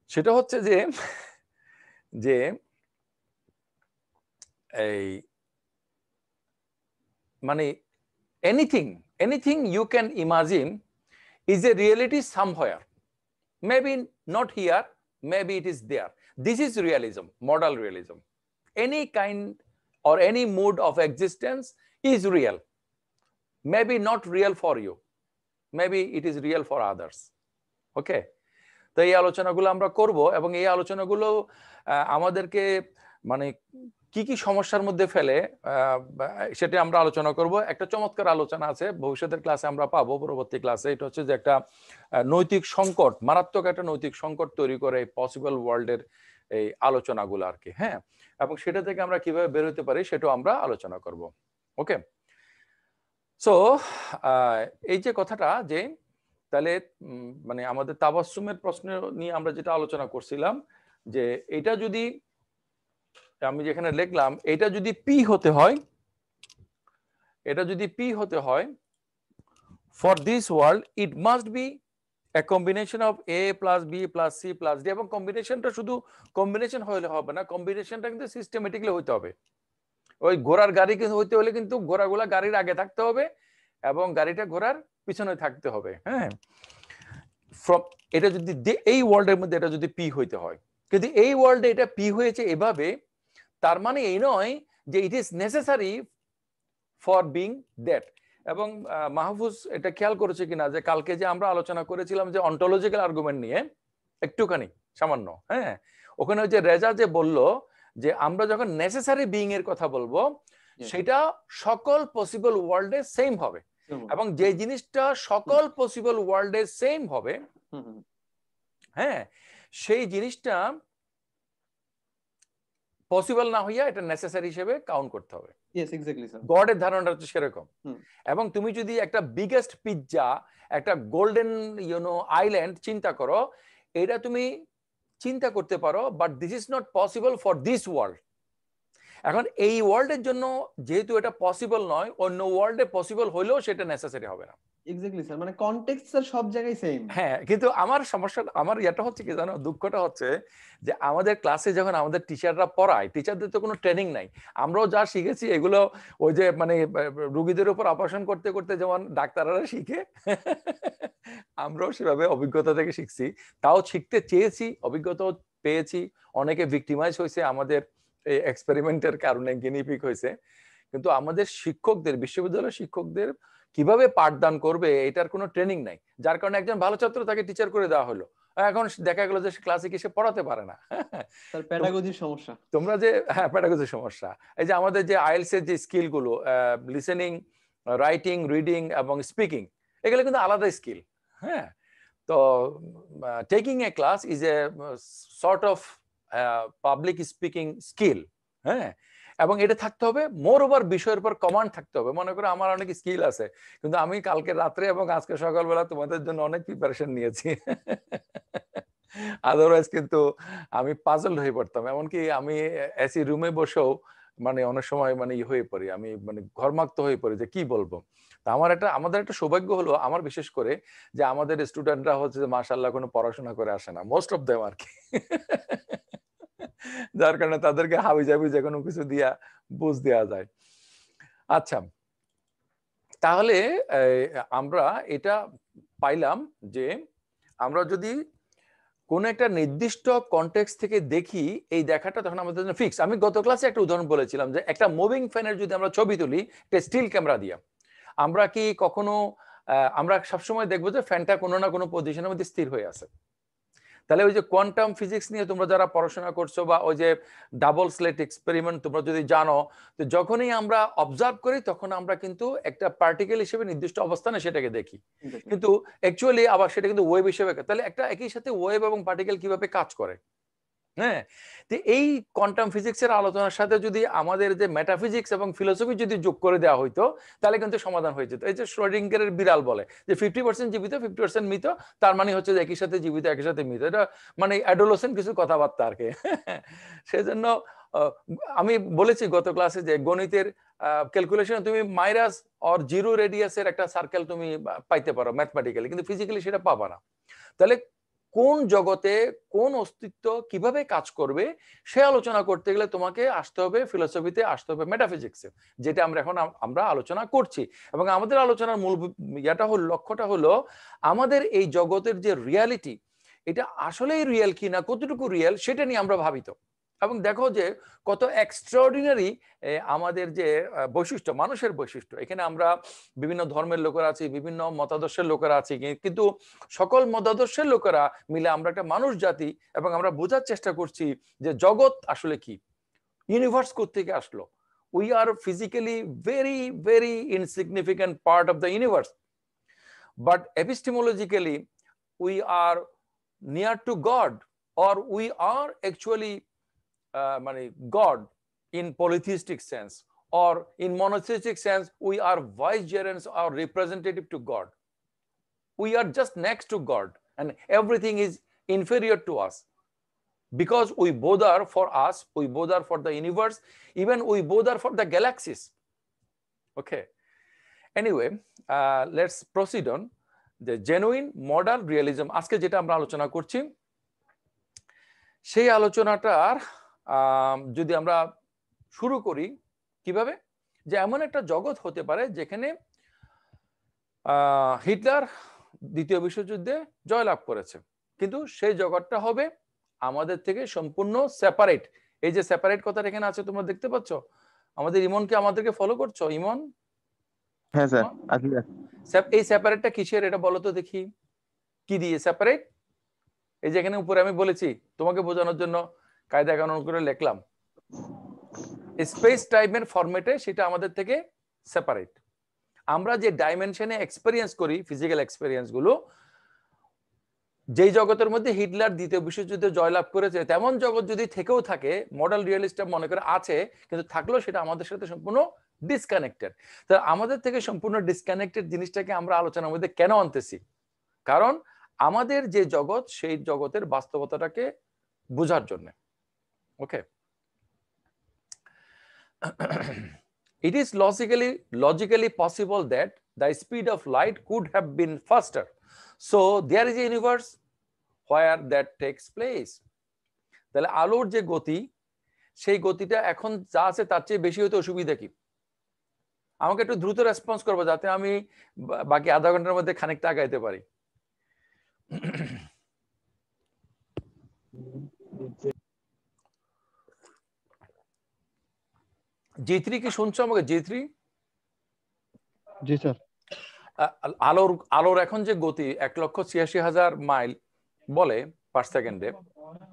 সেটা হচ্ছে যে যে এই মানে anything you can imagine is a reality somewhere, maybe not here, maybe it is there. This is realism, modal realism. Any kind or any mode of existence is real, maybe not real for you, maybe it is real for others. Okay, তো এই আলোচনাগুলো আমরা করব, এবং এই আলোচনাগুলো আমাদেরকে মানে কি কি সমস্যার মধ্যে ফেলে সেটা আমরা আলোচনা করব। একটা চমৎকার আলোচনা আছে ভবিষ্যতের ক্লাসে আমরা পাবো, পরবর্তী ক্লাসে। এটা হচ্ছে যে একটা নৈতিক সংকট, মারাত্মক একটা নৈতিক সংকট তৈরি করে পসিবল ওয়ার্ল্ডের এই আলোচনাগুলো আর কি। হ্যাঁ, এবং সেটা থেকে আমরা কিভাবে বের হতে পারি সেটাও আমরা আলোচনা করব। ওকে, সো এই যে কথাটা, যে তাহলে মানে আমাদের তাবাসসুমের প্রশ্ন নিয়ে আমরা যেটা আলোচনা করছিলাম, যে এটা যদি আমি যেখানে লিখলাম, এটা যদি পি হতে হয়, এটা যদি পি হতে হয় for this world, it must be a combination of A plus B plus C plus D. এবং কম্বিনেশনটা শুধু কম্বিনেশন হলে হবে না, কম্বিনেশনটা কিন্তু সিস্টেমেটিকলি হইতে হবে। ওই ঘোড়ার গাড়ি হইতে হলে কিন্তু ঘোড়াগুলা গাড়ির আগে থাকতে হবে এবং গাড়িটা ঘোড়ার পিছনে থাকতে হবে। হ্যাঁ, এটা যদি এই ওয়ার্ল্ডের মধ্যে এটা যদি পি হইতে হয়, কিন্তু এই ওয়ার্ল্ডে এটা পি হয়েছে এভাবে, তার মানে এই নয় যে it is necessary for being that. এবং মাহফুজ এটা খেয়াল করেছে কিনা যে কালকে যে আমরা আলোচনা করেছিলাম যে অন্টোলজিক্যাল আর্গুমেন্ট নিয়ে একটুখানি সামান্য, হ্যাঁ, ওখানে ওই যে রেজা যে বলল যে আমরা যখন নেসেসারি বিইং এর কথা বলবো সেটা সকল পসিবল ওয়ার্ল্ডে সেম হবে, এবং যে জিনিসটা সকল পসিবল ওয়ার্ল্ডে সেম হবে, হ্যাঁ, সেই জিনিসটা পসিবল না হইয়া এটা নেসেসারি হিসেবে কাউন্ট করতে হবে। ইয়েস এক্স্যাক্টলি স্যার, গডের ধারণাটা হচ্ছে সেরকম। এবং তুমি যদি একটা বিগেস্ট পিৎজা, একটা গোল্ডেন আইল্যান্ড চিন্তা করো, এটা তুমি চিন্তা করতে পারো, but this is not possible for this world. এখন এই ওয়ার্ল্ডের জন্য যেহেতু এটা পসিবল নয়, অন্য ওয়ার্ল্ডে পসিবল হলেও সেটা নেসেসারি হবে না। এক্স্যাক্টলি স্যার, মানে কনটেক্সট স্যার সব জায়গায় সেম। হ্যাঁ, কিন্তু আমার সমস্যা, আমার এটা হচ্ছে কি জানো, দুঃখটা হচ্ছে যে আমাদের ক্লাসে যখন আমাদের টিচাররা পড়ায়, টিচারদের তো কোনো ট্রেনিং নাই। আমরাও যা শিখেছি এগুলো ওই যে মানে রোগীদের উপর অপারেশন করতে করতে যেমন ডাক্তাররা শিখে, আমরাও সেভাবে অভিজ্ঞতা থেকে শিখছি। তাও শিখতে চেয়েছি, অভিজ্ঞতাও পেয়েছি, অনেকে ভিক্টিমাইজ হয়েছে আমাদের এই এক্সপেরিমেন্টের কারণে, গিনিপিক হয়েছে। কিন্তু আমাদের শিক্ষকদের, বিশ্ববিদ্যালয়ের শিক্ষকদের কিভাবে পাঠদান করবে এটার কোনো ট্রেনিং নাই, যার কারণে একজন ভালো ছাত্র তাকে টিচার করে দেওয়া হলো, এখন দেখা গেল যে ক্লাসে কি সে পড়াতে পারে না। স্যার প্যাডাগজির সমস্যা, তোমরা যে, হ্যাঁ, প্যাডাগজির সমস্যা। এই যে আমাদের যে আইএলটিএস এর যে স্কিল গুলো, লিসেনিং, রাইটিং, রিডিং এবং স্পিকিং, এগুলো কিন্তু আলাদা স্কিল। হ্যাঁ, তো taking a class is a sort of public speaking skill. হ্যাঁ, এবং এটা থাকতে হবে, মোর ওভার বিষয়ের উপর কমান্ড থাকতে হবে। মনে করো আমার অনেক স্কিল আছে, কিন্তু আমি কালকে রাত্রে এবং আজকে সকালবেলা তোমাদের জন্য অনেক প্রিপারেশন নিয়েছি, আদারওয়াইজ কিন্তু আমি পাজল হয়ে পড়তাম। এমনকি আমি এসি রুমে বসেও মানে অনেক সময় মানে হয়ে পড়ি, আমি মানে ঘরমাক্ত হয়ে পড়ি যে কি বলবো। আমাদের একটা সৌভাগ্য হলো, আমার বিশেষ করে, যে আমাদের স্টুডেন্টরা হচ্ছে মাশাআল্লাহ কোনো পড়াশোনা করে আসে না, মোস্ট অফ দেম আর কি, যার কারণে তাদেরকে হাবি জাবি যে কোনো কিছু দিয়া বুঝ দেওয়া যায়। আচ্ছা, তাহলে আমরা এটা পাইলাম যে আমরা যদি কোন একটা নির্দিষ্ট কনটেক্সট থেকে দেখি, এই দেখাটা তখন আমাদের জন্য ফিক্স। আমি গত ক্লাসে একটা উদাহরণ বলেছিলাম যে একটা মুভিং ফ্যানের যদি আমরা ছবি তুলি একটা স্টিল ক্যামেরা দিয়ে, আমরা কি কখনো আমরা সবসময় দেখবো যে ফ্যানটা কোনো না কোনো পজিশনের মধ্যে স্থির হয়ে আছে। তাহলে ওই যে কোয়ান্টাম ফিজিক্স নিয়ে তোমরা যারা পড়াশোনা করছো, বা ওই যে ডাবল স্লেট এক্সপেরিমেন্ট তোমরা যদি জানো, তো যখনই আমরা অবজার্ভ করি তখন আমরা কিন্তু একটা পার্টিকেল হিসেবে নির্দিষ্ট অবস্থানে সেটাকে দেখি, কিন্তু অ্যাকচুয়ালি আবার সেটা কিন্তু ওয়েভ হিসেবে। তাহলে একটা একই সাথে ওয়েভ এবং পার্টিকেল কিভাবে কাজ করে। হ্যাঁ, তো এই কোয়ান্টাম ফিজিক্সের আলোচনার সাথে যদি আমাদের যে মেটাফিজিক্স এবং ফিলোসফি যদি যোগ করে দেওয়া হইতো, তাহলে কিন্তু সমাধান হয়ে যেত। এই যে শ্রোডিঙ্গারের বিড়াল বলে যে 50% জীবিত 50% মৃত, তার মানে হচ্ছে যে একই সাথে জীবিত একই সাথে মৃত। এটা মানে অ্যাডোলেসেন্ট কিছু কথাবার্তা আর কি। সেজন্য আমি বলেছি গত ক্লাসে যে গণিতের ক্যালকুলেশন তুমি মাইনাস অর জিরো রেডিয়াসের একটা সার্কেল তুমি পাইতে পারো ম্যাথমেটিক্যালি, কিন্তু ফিজিক্যালি সেটা পাবা না। তাহলে কোন জগতে কোন অস্তিত্ব কিভাবে কাজ করবে সে আলোচনা করতে গেলে তোমাকে আসতে হবে ফিলোসফিতে, আসতে হবে মেটাফিজিক্সে, যেটা আমরা আলোচনা করছি। এবং আমাদের আলোচনার মূল লক্ষ্যটা হলো আমাদের এই জগতের যে রিয়ালিটি, এটা আসলেই রিয়েল কিনা, কতটুকু রিয়েল সেটা নিয়ে আমরা ভাবিত। এবং দেখো যে কত এক্সট্রাঅর্ডিনারি আমাদের যে বৈশিষ্ট্য, মানুষের বৈশিষ্ট্য। এখানে আমরা বিভিন্ন ধর্মের লোকেরা আছি, বিভিন্ন মতাদর্শের লোকেরা আছি, কিন্তু সকল মতাদর্শের লোকেরা মিলে আমরা একটা মানুষ জাতি, এবং আমরা বোঝার চেষ্টা করছি যে জগৎ আসলে কি, ইউনিভার্স কোত্থেকে আসলো। We are physically very very insignificant part of the universe, but epistemologically we are near to God, or we are actually মানে God in polytheistic sense, or in monotheistic sense we are vicegerents or representative to God. We are just next to God and everything is inferior to us, because we both are for us, we both are for the universe, even we both are for the galaxies. Okay, anyway, let's proceed on the genuine modal realism. আজকে যেটা আমরা আলোচনা করছি, সেই আলোচনাটার যদি আমরা শুরু করি কিভাবে, যে এমন একটা জগৎ হতে পারে যেখানে হিটলার দ্বিতীয় বিশ্বযুদ্ধে জয়লাভ করেছে, কিন্তু সেই জগৎটা হবে আমাদের থেকে সম্পূর্ণ সেপারেট। এই যে সেপারেট কথাটা এখানে আছে তোমরা দেখতে পাচ্ছ, আমাদের ইমনকে আমাদেরকে ফলো করছো? ইমন, হ্যাঁ স্যার আছে স্যার। এই সেপারেটটা কিসের এটা বলো তো দেখি, কি দিয়ে সেপারেট? এই যে এখানে উপরে আমি বলেছি তোমাকে বোঝানোর জন্য কায়দা কানুন করে লিখলাম, স্পেস টাইমের ফরম্যাটে সেটা আমাদের থেকে সেপারেট। আমরা যে ডাইমেনশনে এক্সপেরিয়েন্স করি ফিজিক্যাল এক্সপেরিয়েন্স গুলো, যেই জগতের মধ্যে হিটলার দ্বিতীয় বিশ্বযুদ্ধে জয়লাভ করেছে তেমন জগৎ যদি থেকেও থাকে, মডেল রিয়েলিস্টরা মনে করে আছে, কিন্তু থাকলেও সেটা আমাদের সাথে সম্পূর্ণ ডিসকানেক্টেড। তা আমাদের থেকে সম্পূর্ণ ডিসকানেক্টেড জিনিসটাকে আমরা আলোচনার মধ্যে কেন আনতেছি? কারণ আমাদের যে জগৎ সেই জগতের বাস্তবতাটাকে বোঝার জন্য। ওকে, it is logically possible that the speed of light could have been faster, so there is a universe where that takes place. তাহলে আলোর যে গতি, সেই গতিটা এখন যা আছে তার চেয়ে বেশি হতে অসুবিধা কি? আমাকে একটু দ্রুত রেসপন্স করবো যাতে আমি বাকি আধা ঘন্টার মধ্যে খানিকটা আগাইতে পারি। G3 কি শুনছো আমাকে? G3? জি স্যার। আলোর এখন যে গতি 1,86,000 মাইল বলে পার সেকেন্ডে,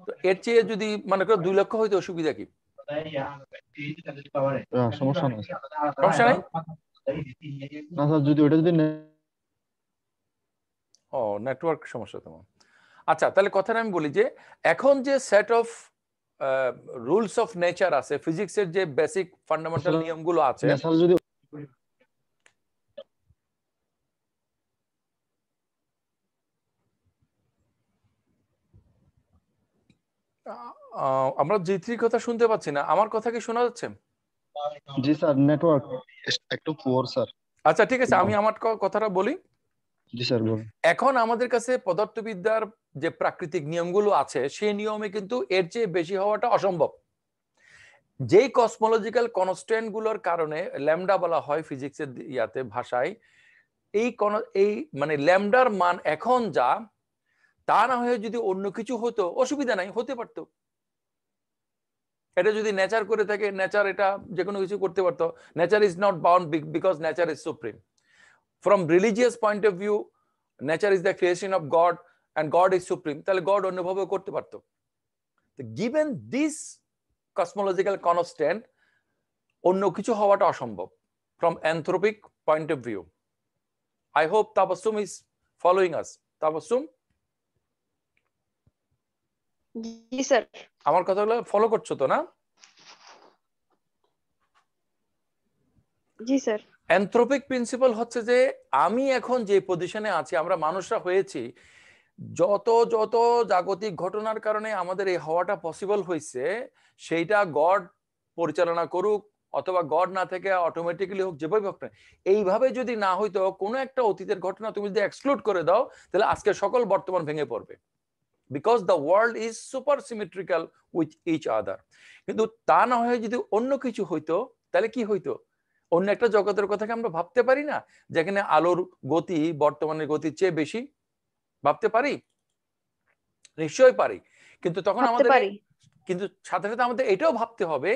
তো এর চেয়ে যদি মনে করো 2 লক্ষ হইতে অসুবিধা কি? সমস্যা নাই। সমস্যা নাই? না স্যার, যদি ওটা যদি ও নেটওয়ার্ক সমস্যা তোমার। আচ্ছা, তাহলে কথাটা আমি বলি যে এখন যে set of rules of nature আছে, ফিজিক্সের যে বেসিক ফান্ডামেন্টাল নিয়মগুলো আছে, স্যার যদি আমরা G3 কথা শুনতে পাচ্ছি না, আমার কথা কি শোনা যাচ্ছে? জি স্যার, নেটওয়ার্ক একটু পুয়ার স্যার। আচ্ছা ঠিক আছে, আমি আমার কথাটা বলি। জি স্যার বলুন। এখন আমাদের কাছে পদার্থবিদ্যার যে প্রাকৃতিক নিয়মগুলো আছে সেই নিয়মে কিন্তু এর চেয়ে বেশি হওয়াটা অসম্ভব। যেই কসমোলজিক্যাল কনস্ট্যান্ট গুলোর কারণে ল্যামডা বলা হয় ফিজিক্সের ইয়াতে ভাষায়, এই মানে ল্যামডার মান এখন যা, তা না হয়ে যদি অন্য কিছু হতো অসুবিধা নাই, হতে পারতো। এটা যদি নেচার করে থাকে, নেচার এটা যে কোনো কিছু করতে পারতো। Nature is not bound because nature is supreme. From religious point of view, nature is the creation of god and god is supreme, তাহলে গড অন্যভাবেও করতে পারতো। গিভেন দিস কসমোলজিক্যাল কনস্ট্যান্ট, অন্য কিছু হওয়াটা অসম্ভব from Anthropic point of view. I hope Tabassum is following us. Tabassum, G sir. আমার কথাগুলো follow করছো তো না? জি স্যার। অ্যানথ্রোপিক প্রিন্সিপাল হচ্ছে যে আমি এখন যে পজিশনে আছি, আমরা মানুষরা হয়েছি, যত যত জাগতিক ঘটনার কারণে আমাদের এই হওয়াটা পসিবল হয়েছে, সেইটা গড পরিচালনা করুক অথবা গড না থেকে অটোমেটিক্যালি হোক, যেভাবে হোক না, এইভাবে যদি না হইতো, কোনো একটা অতীতের ঘটনা তুমি যদি এক্সক্লুড করে দাও, তাহলে আজকে সকল বর্তমান ভেঙে পড়বে। Because the world is super symmetrical with each other. কিন্তু তা না হয়ে যদি অন্য কিছু হইতো, তাহলে কি হইতো? অন্য একটা জগতের কথা আমরা ভাবতে পারি না, যেখানে আলোর গতি বর্তমানের গতির চেয়ে বেশি? ভাবতে পারি? নিশ্চয়ই পারি। কিন্তু তখন আমাদের কিন্তু সাথে সাথে আমাদের এটাও ভাবতে হবে,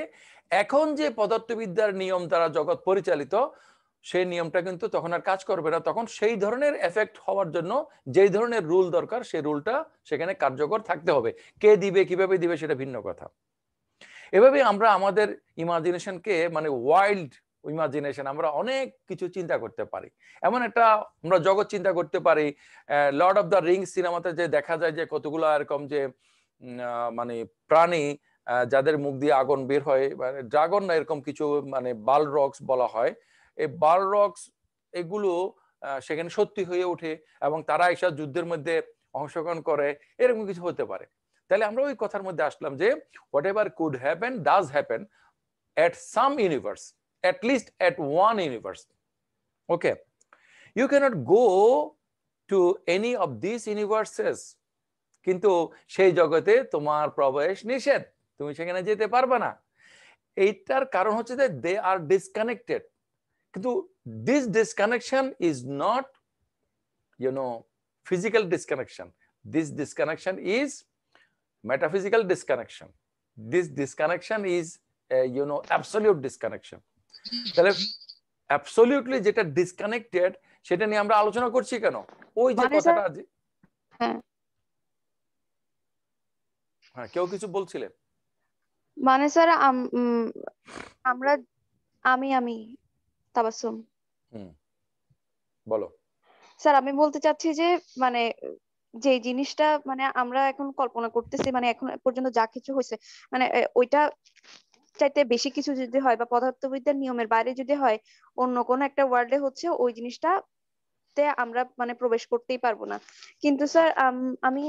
এখন যে পদার্থবিদ্যার নিয়ম দ্বারা জগৎ পরিচালিত, সেই নিয়মটা কিন্তু তখন আর কাজ করবে না। তখন সেই ধরনের এফেক্ট হওয়ার জন্য যেই ধরনের রুল দরকার, সেই রুলটা সেখানে কার্যকর থাকতে হবে। কে দিবে, কিভাবে দিবে, সেটা ভিন্ন কথা। এভাবে আমরা আমাদের ইমাজিনেশনকে, মানে ওয়াইল্ড ইমাজিনেশন, আমরা অনেক কিছু চিন্তা করতে পারি। এমন একটা আমরা জগৎ চিন্তা করতে পারি, লর্ড অফ দ্য রিংস সিনেমাতে যে দেখা যায় যে কতগুলো এরকম যে মানে প্রাণী যাদের মুখ দিয়ে আগুন বের হয়, মানে ড্রাগন না এরকম কিছু, মানে বালরক্স বলা হয়, এই বালরক্স এগুলো সেখানে সত্যি হয়ে ওঠে এবং তারা এসব যুদ্ধের মধ্যে অংশগ্রহণ করে, এরকম কিছু হতে পারে। তাহলে আমরা ওই কথার মধ্যে আসলাম যে what ever could happen does happen at some universe, at least at one universe. Okay, you cannot go to any of these universes, কিন্তু সেই জগতে তোমার প্রবেশ নিষেধ, তুমি সেখানে যেতে পারবে না। এইটার কারণ হচ্ছে যে they are disconnected, কিন্তু this disconnection is not, you know, physical disconnection. This disconnection is metaphysical disconnection. This disconnection is you know, absolute disconnection. তাহলে অ্যাবসলিউটলি যেটা ডিসকানেক্টেড সেটা নিয়ে আমরা আলোচনা করছি কেন? ওই যে মানে কথাটা হ্যাঁ হ্যাঁ কেউ কিছু বলছিলেন? মানে স্যার আমরা আমি তাবাসসুম বলো। স্যার আমি বলতে চাচ্ছি যে মানে যে জিনিসটা মানে আমরা এখন কল্পনা করতেছি, মানে এখন পর্যন্ত যা কিছু হয়েছে মানে ওইটা চাইতে বেশি কিছু যদি হয় বা পদার্থবিদ্যার নিয়মের বাইরে যদি হয়, অন্য কোনো একটা ওয়ার্ল্ডে হচ্ছে ওই জিনিসটাতে আমরা মানে প্রবেশ করতেই পারবো না। কিন্তু স্যার আমি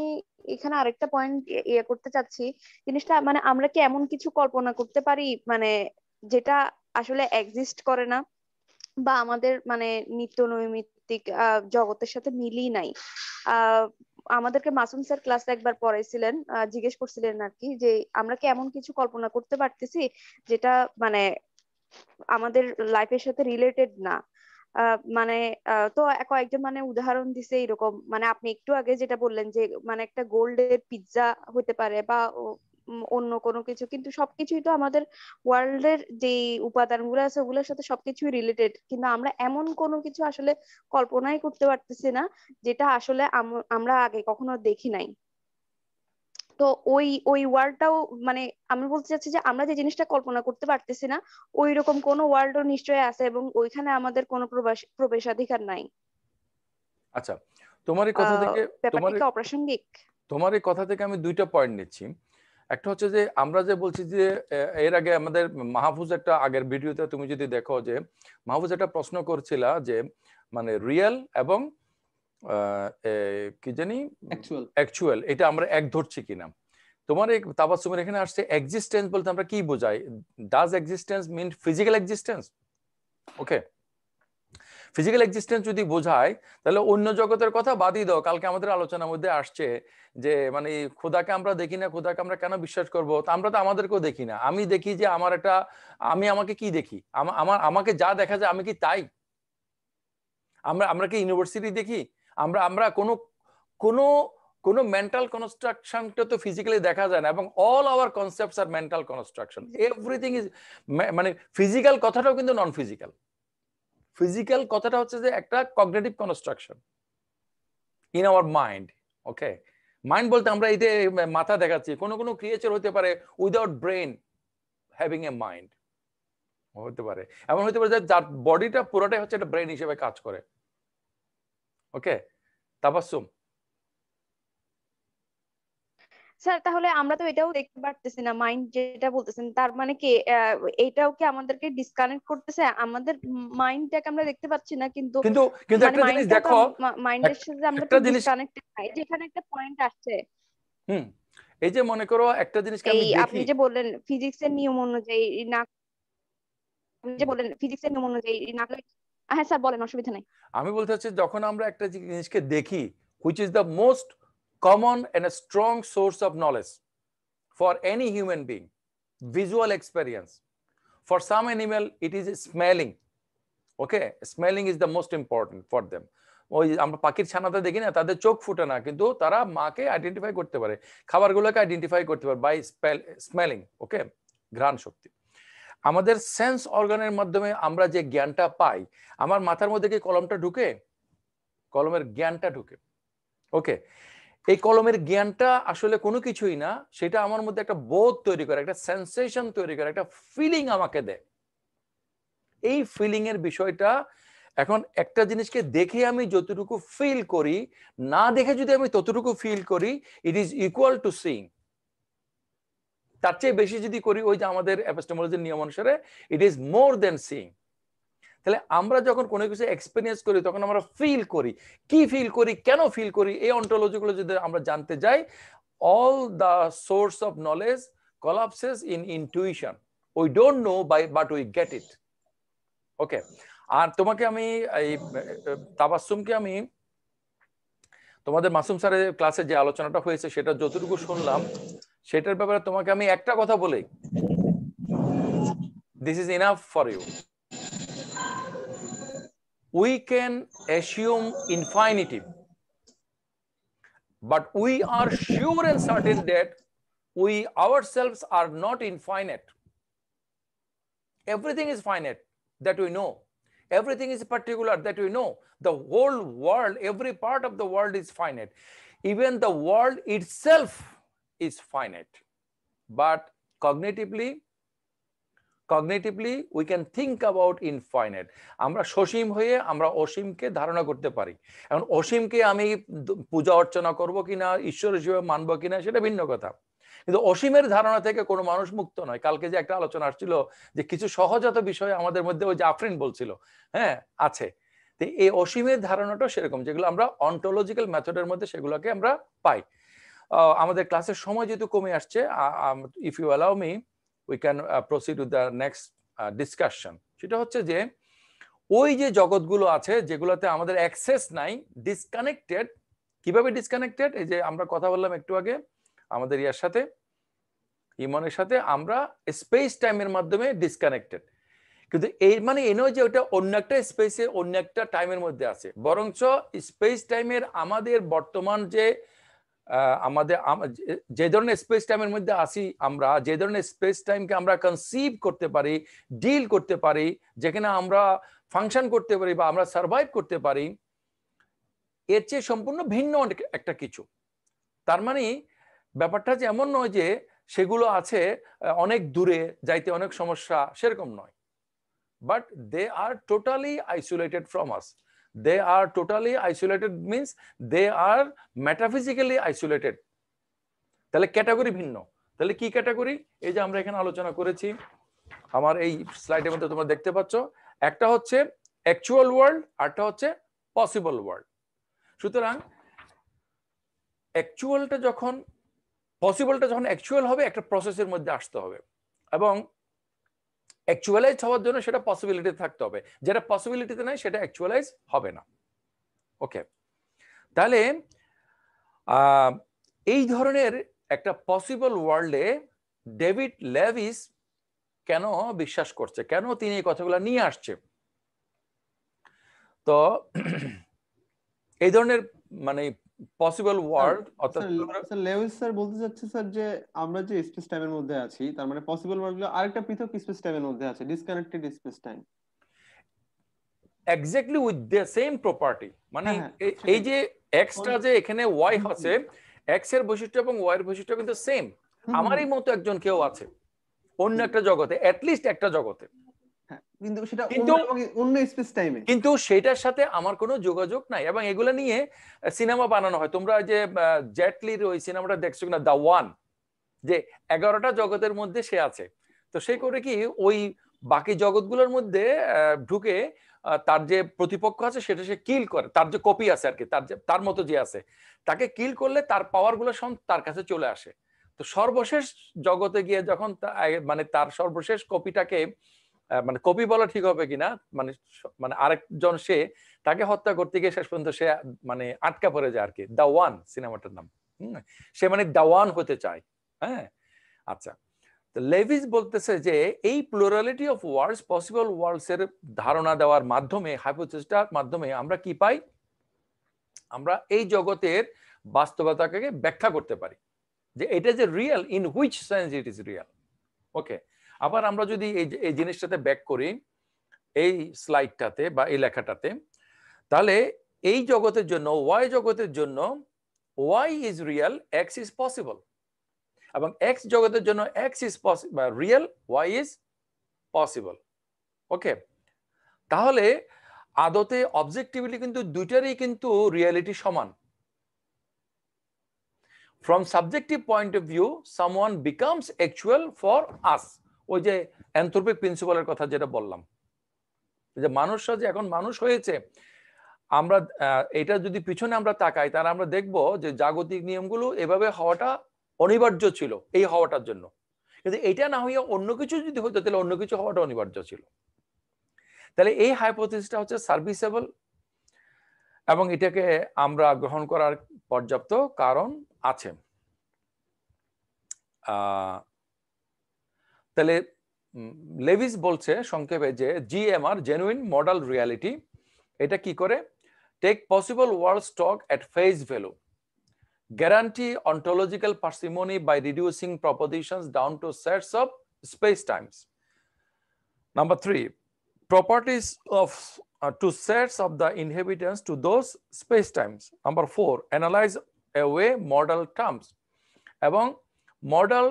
এখানে আরেকটা পয়েন্ট ইয়ে করতে চাচ্ছি, জিনিসটা মানে আমরা কি এমন কিছু কল্পনা করতে পারি মানে যেটা আসলে এক্সিস্ট করে না বা আমাদের মানে নিত্য নৈমিত্তিক জগতের সাথে মিলই নাই? আমাদেরকে মাসুম স্যার ক্লাসে একবার পড়াইছিলেন, জিজ্ঞেস করছিলেন আর কি যে আমরা কি এমন কিছু কল্পনা করতে পারতেছি যেটা মানে আমাদের লাইফের সাথে রিলেটেড না? মানে তো কয়েকজন মানে উদাহরণ দিছে এরকম, মানে আপনি একটু আগে যেটা বললেন যে মানে একটা গোল্ডের পিৎজা হতে পারে বা অন্য কোনো কিছু, কিন্তু সবকিছুই তো আমাদের ওয়ার্ল্ডের যে উপাদানগুলো আছে ওগুলোর সাথে সবকিছুই রিলেটেড, কিন্তু আমরা এমন কোনো কিছু আসলে কল্পনাই করতে পারতেছি না যেটা আসলে আমরা আগে কখনো দেখি নাই। তো ওই ওই ওয়ার্ল্ডটাও মানে আমি বলতে চাচ্ছি যে আমরা যে জিনিসটা কল্পনা করতে পারতেছি না ওই রকম কোনো ওয়ার্ল্ডও নিশ্চয়ই আছে এবং ওইখানে আমাদের কোনো প্রবেশাধিকার নাই। আচ্ছা, তোমার এই কথা থেকে ব্যাপারটা কি অপ্রাসঙ্গিক? তোমার এই কথা থেকে আমি দুইটা পয়েন্ট নিচ্ছি। একটা হচ্ছে যে আমরা যে বলছি যে এর আগে আমাদের মাহফুজ একটা আগের ভিডিওতে তুমি যদি দেখো যে মাহফুজ একটা প্রশ্ন করছিল যে মানে রিয়েল এবং কি জানি অ্যাকচুয়াল এটা আমরা এক ধরছি কিনা। তোমার এই তাবাসসুমের এখানে আসছে এক্সিস্টেন্স বলতে আমরা কি বোঝাই? Does existence mean physical existence? Okay, physical existence যদি বোঝায় তাহলে অন্য জগতের কথা বাদই দাও। কালকে আমাদের আলোচনার মধ্যে আসছে যে মানে খোদাকে আমরা দেখি না, খোদাকে আমরা কেন বিশ্বাস করবো? আমরা তো আমাদেরকেও দেখি না। আমি দেখি যে আমার একটা আমাকে কি দেখি? আমাকে যা দেখা যায় আমি কি তাই? আমরা কি ইউনিভার্সিটি দেখি? আমরা কোনো কোনো কোনো মেন্টাল কনস্ট্রাকশনটা তো ফিজিক্যালি দেখা যায় না, এবং all our concepts are mental construction, everything is মানে ফিজিক্যাল কথাটাও কিন্তু নন ফিজিক্যাল। ফিজিক্যাল কথাটা হচ্ছে যে একটা cognitive construction in our mind. Okay, mind বলতে আমরা এই যে মাথা দেখাচ্ছি, কোনো কোনো ক্রিয়েচার হতে পারে without brain having a mind হতে পারে, এমন হতে পারে যার বডিটা পুরোটাই হচ্ছে একটা ব্রেন হিসেবে কাজ করে। ওকে তাবাসসুম, স্যার তাহলে আমরা তো এটাও দেখতে পারতেছি না, মাইন্ড যেটা বলতেছেন তার মানে কি এটাও কি আমাদেরকে ডিসকানেক্ট করতেছে? আমাদের মাইন্ডটাকে আমরা দেখতে পাচ্ছি না, কিন্তু কিন্তু মানে একটা জিনিস দেখো, মাইন্ডের সাথে আমরা তো একটা জিনিস ডিসকানেক্টেড নাই, যেখানে একটা পয়েন্ট আসছে। এই যে মনে করো একটা জিনিসকে আমি দেখি, আপনি যে বললেন ফিজিক্সের নিয়ম অনুযায়ী না, আপনি যে বললেন ফিজিক্সের নিয়ম অনুযায়ী না, হ্যাঁ স্যার বলেন, অসুবিধা নাই। আমি বলতে চাচ্ছি যখন আমরা একটা জিনিসকে দেখি, which is the most common and a strong source of knowledge for any human being, visual experience. For some animal it is smelling. Okay, smelling is the most important for them. ওই আমরা পাখির ছানাতে দেখি না, তাদের চোখ ফুটে না, কিন্তু তারা মাকে আইডেন্টিফাই করতে পারে, খাবারগুলোকে আইডেন্টিফাই করতে পারে বাই স্মেলিং। ওকে, ঘ্রাণ শক্তি। আমাদের সেন্স অর্গানের মাধ্যমে আমরা যে জ্ঞানটা পাই, আমার মাথার মধ্যে কি কলমটা ঢুকে? কলমের জ্ঞানটা ঢুকে। ওকে, এই কলমের জ্ঞানটা আসলে কোনো কিছুই না, সেটা আমার মধ্যে একটা বোধ তৈরি করে, একটা সেন্সেশন তৈরি করে, একটা ফিলিং আমাকে দেয়। এই ফিলিং এর বিষয়টা এখন একটা জিনিসকে দেখে আমি যতটুকু ফিল করি, না দেখে যদি আমি ততটুকু ফিল করি, it is equal to seeing. তার চেয়ে বেশি যদি করি, ওই যে আমাদের এপিস্টেমোলজির নিয়ম অনুসারে ইট ইজ মোর দেন সিইং। তাহলে আমরা যখন কোনো কিছু এক্সপেরিয়েন্স করি তখন আমরা ফিল করি, কি ফিল করি, কেন ফিল করি, এই অন্টোলজিগুলো যদি আমরা জানতে যাই, all the source of knowledge collapses in intuition. We don't know but we get it. ওকে, আর তোমাকে আমি এই তাবাসসুমকে আমি তোমাদের মাসুম স্যারের ক্লাসে যে আলোচনাটা হয়েছে সেটা যতটুকু শুনলাম, সেটার ব্যাপারে তোমাকে আমি একটা কথা বলি, this is enough for you. We can assume infinity, but we are sure and certain that we ourselves are not infinite. Everything is finite that we know. Everything is particular, that we know. The whole world, every part of the world is finite. Even the world itself is finite. But cognitively we can think about infinite. আমরা সসীম হয়ে আমরা অসীমকে ধারণা করতে পারি। এখন অসীমকে আমি পূজা অর্চনা করব কিনা, ঈশ্বর হিসেবে মানব কিনা, সেটা ভিন্ন কথা। কিন্তু অসীমের ধারণা থেকে কোনো মানুষ মুক্ত নয়। কালকে যে একটা আলোচনা আসছিল যে কিছু সহজাত বিষয় আমাদের মধ্যে, ওই যে আফরিন বলছিল, হ্যাঁ আছে। তো এই অসীমের ধারণাটা সেরকম, যেগুলো আমরা অন্টোলজিক্যাল মেথডের মধ্যে সেগুলোকে আমরা পাই। আমাদের ক্লাসের সময় যেহেতু কমে আসছে, if you allow me, we can proceed with the next discussion. সেটা হচ্ছে যে ওই যে জগৎগুলো আছে যেগুলোতে আমাদের অ্যাক্সেস নাই, ডিসকানেক্টেড। কিভাবে ডিসকানেক্টেড? এই যে আমরা কথা বললাম একটু আগে আমাদের ইয়ার সাথে, ইমনের সাথে, আমরা স্পেস টাইমের মাধ্যমে ডিসকানেক্টেড। কিন্তু এই মানে এই নয় যে ওটা অন্য একটা স্পেসে অন্য একটা টাইমের মধ্যে আছে, বরঞ্চ স্পেস টাইমের আমাদের বর্তমান যে আমাদের যে ধরনের স্পেস টাইমের মধ্যে আসি, আমরা যে ধরনের স্পেস টাইমকে আমরা কনসিভ করতে পারি, ডিল করতে পারি, যেখানে আমরা ফাংশন করতে পারি বা আমরা সার্ভাইভ করতে পারি, এর চেয়ে সম্পূর্ণ ভিন্ন একটা কিছু। তার মানে ব্যাপারটা যে এমন নয় যে সেগুলো আছে অনেক দূরে, যাইতে অনেক সমস্যা, সেরকম নয়। But they are totally isolated from us. They are totally isolated means they are metaphysically isolated. তাহলে ক্যাটাগরি ভিন্ন। তাহলে কি ক্যাটাগরি? এই যে আমরা এখানে আলোচনা করেছি, আমার এই স্লাইডের মধ্যে তোমরা দেখতে পাচ্ছ, একটা হচ্ছে অ্যাকচুয়াল ওয়ার্ল্ড, আরটা হচ্ছে পসিবল ওয়ার্ল্ড। সুতরাং অ্যাকচুয়ালটা যখন, পসিবলটা যখন অ্যাকচুয়াল হবে, একটা প্রসেসের মধ্যে আসতে হবে, এবং অ্যাকচুয়ালাইজ হওয়ার জন্য সেটা পসিবিলিটি থাকতে হবে। যেটা পসিবিলিটিতে নাই সেটা অ্যাকচুয়ালাইজ হবে না। ওকে, তাহলে এই ধরনের একটা পসিবল ওয়ার্ল্ডে ডেভিড লেভিস কেন বিশ্বাস করছে, কেন তিনি এই কথাগুলো নিয়ে আসছে? তো এই ধরনের মানে পসিবল ওয়ার্ল্ড, অর্থাৎ লেভিস স্যার বলতে চাচ্ছে স্যার যে আমরা যে স্পেস টাইমের মধ্যে আছি, তার মানে পসিবল ওয়ার্ল্ডগুলো আরেকটা পৃথক স্পেস টাইমের মধ্যে আছে, disconnected space time, exactly with the same property. মানে এই যে এক্সটা যে এখানে ওয়াই আছে, এক্স এর বৈশিষ্ট্য এবং ওয়াই এর বৈশিষ্ট্য কিন্তু সেম। আমারই মতো একজন কেউ আছে অন্য একটা জগতে, অ্যাটলিস্ট একটা জগতে, কিন্তু সেটা অন্য স্পেস টাইমে, কিন্তু সেটার সাথে আমার কোনো যোগাযোগ নাই। এবং এগুলো নিয়ে সিনেমা বানানো হয়। তোমরা যে জেটলির ওই সিনেমাটা দেখছো কিনা, দ্য ওয়ান, যে 11টা জগতের মধ্যে সে আছে। তো সে করে কি, ওই বাকি জগৎগুলোর মধ্যে ঢুকে তার যে প্রতিপক্ষ আছে সেটা সে কিল করে, তার যে কপি আছে আর কি, তার মতো যে আছে, তাকে কিল করলে তার পাওয়ার গুলো সব তার কাছে চলে আসে। তো সর্বশেষ জগতে গিয়ে যখন মানে তার সর্বশেষ কপিটাকে, মানে কপি বলা ঠিক হবে কিনা, মানে আরেকজন সে তাকে হত্যা করতে গিয়ে শেষ পর্যন্ত সে মানে আটকা পড়ে যায় আর কি। দ্য ওয়ান সিনেমাটার নাম। সে মানে দ্য ওয়ান হতে চায়। হ্যাঁ, আচ্ছা। তো লেভিস বলতেছে যে এই plurality of world's, possible world's এর ধারণা দেওয়ার মাধ্যমে, হাইপোথিসিসটার মাধ্যমে আমরা কি পাই? আমরা এই জগতের বাস্তবতাকে ব্যাখ্যা করতে পারি যে এটা যে real, in which sense it is real. Okay, আবার আমরা যদি এই জিনিসটাতে ব্যাক করি, এই স্লাইডটাতে বা এই লেখাটাতে, তাহলে এই জগতের জন্য, ওয়াই জগতের জন্য Y is real, X is possible, এবং এক্স জগতের জন্য X is real, Y is possible. Okay, তাহলে আদতে অবজেক্টিভলি কিন্তু দুইটারই কিন্তু রিয়েলিটি সমান। From subjective point of view, someone becomes actual for us. ওই যে অ্যানথ্রোপিক প্রিন্সিপালের কথা যেটা বললাম, যে মানুষরা যে এখন মানুষ হয়েছে, আমরা এটা যদি পিছনে আমরা তাকাই, তাহলে আমরা দেখব যে জাগতিক নিয়মগুলো এভাবে হওয়াটা অনিবার্য ছিল এই হওয়াটার জন্য। কিন্তু এটা না হইয়া অন্য কিছু যদি হতো, তাহলে অন্য কিছু হওয়াটা অনিবার্য ছিল। তাহলে এই হাইপোথিসিসটা হচ্ছে সার্ভিসেবল, এবং এটাকে আমরা গ্রহণ করার পর্যাপ্ত কারণ আছে। তাহলে লেভিস বলছে সংক্ষেপে যে জিএমআর, জেনুইন মডেল রিয়ালিটি, এটা কি করে? Take possible world stock at face value, guarantee ontological parsimony by reducing propositions down to sets of space times. Number 3, properties of to sets of the inhabitants to those space times. Number 4, analyze away model terms. এবং model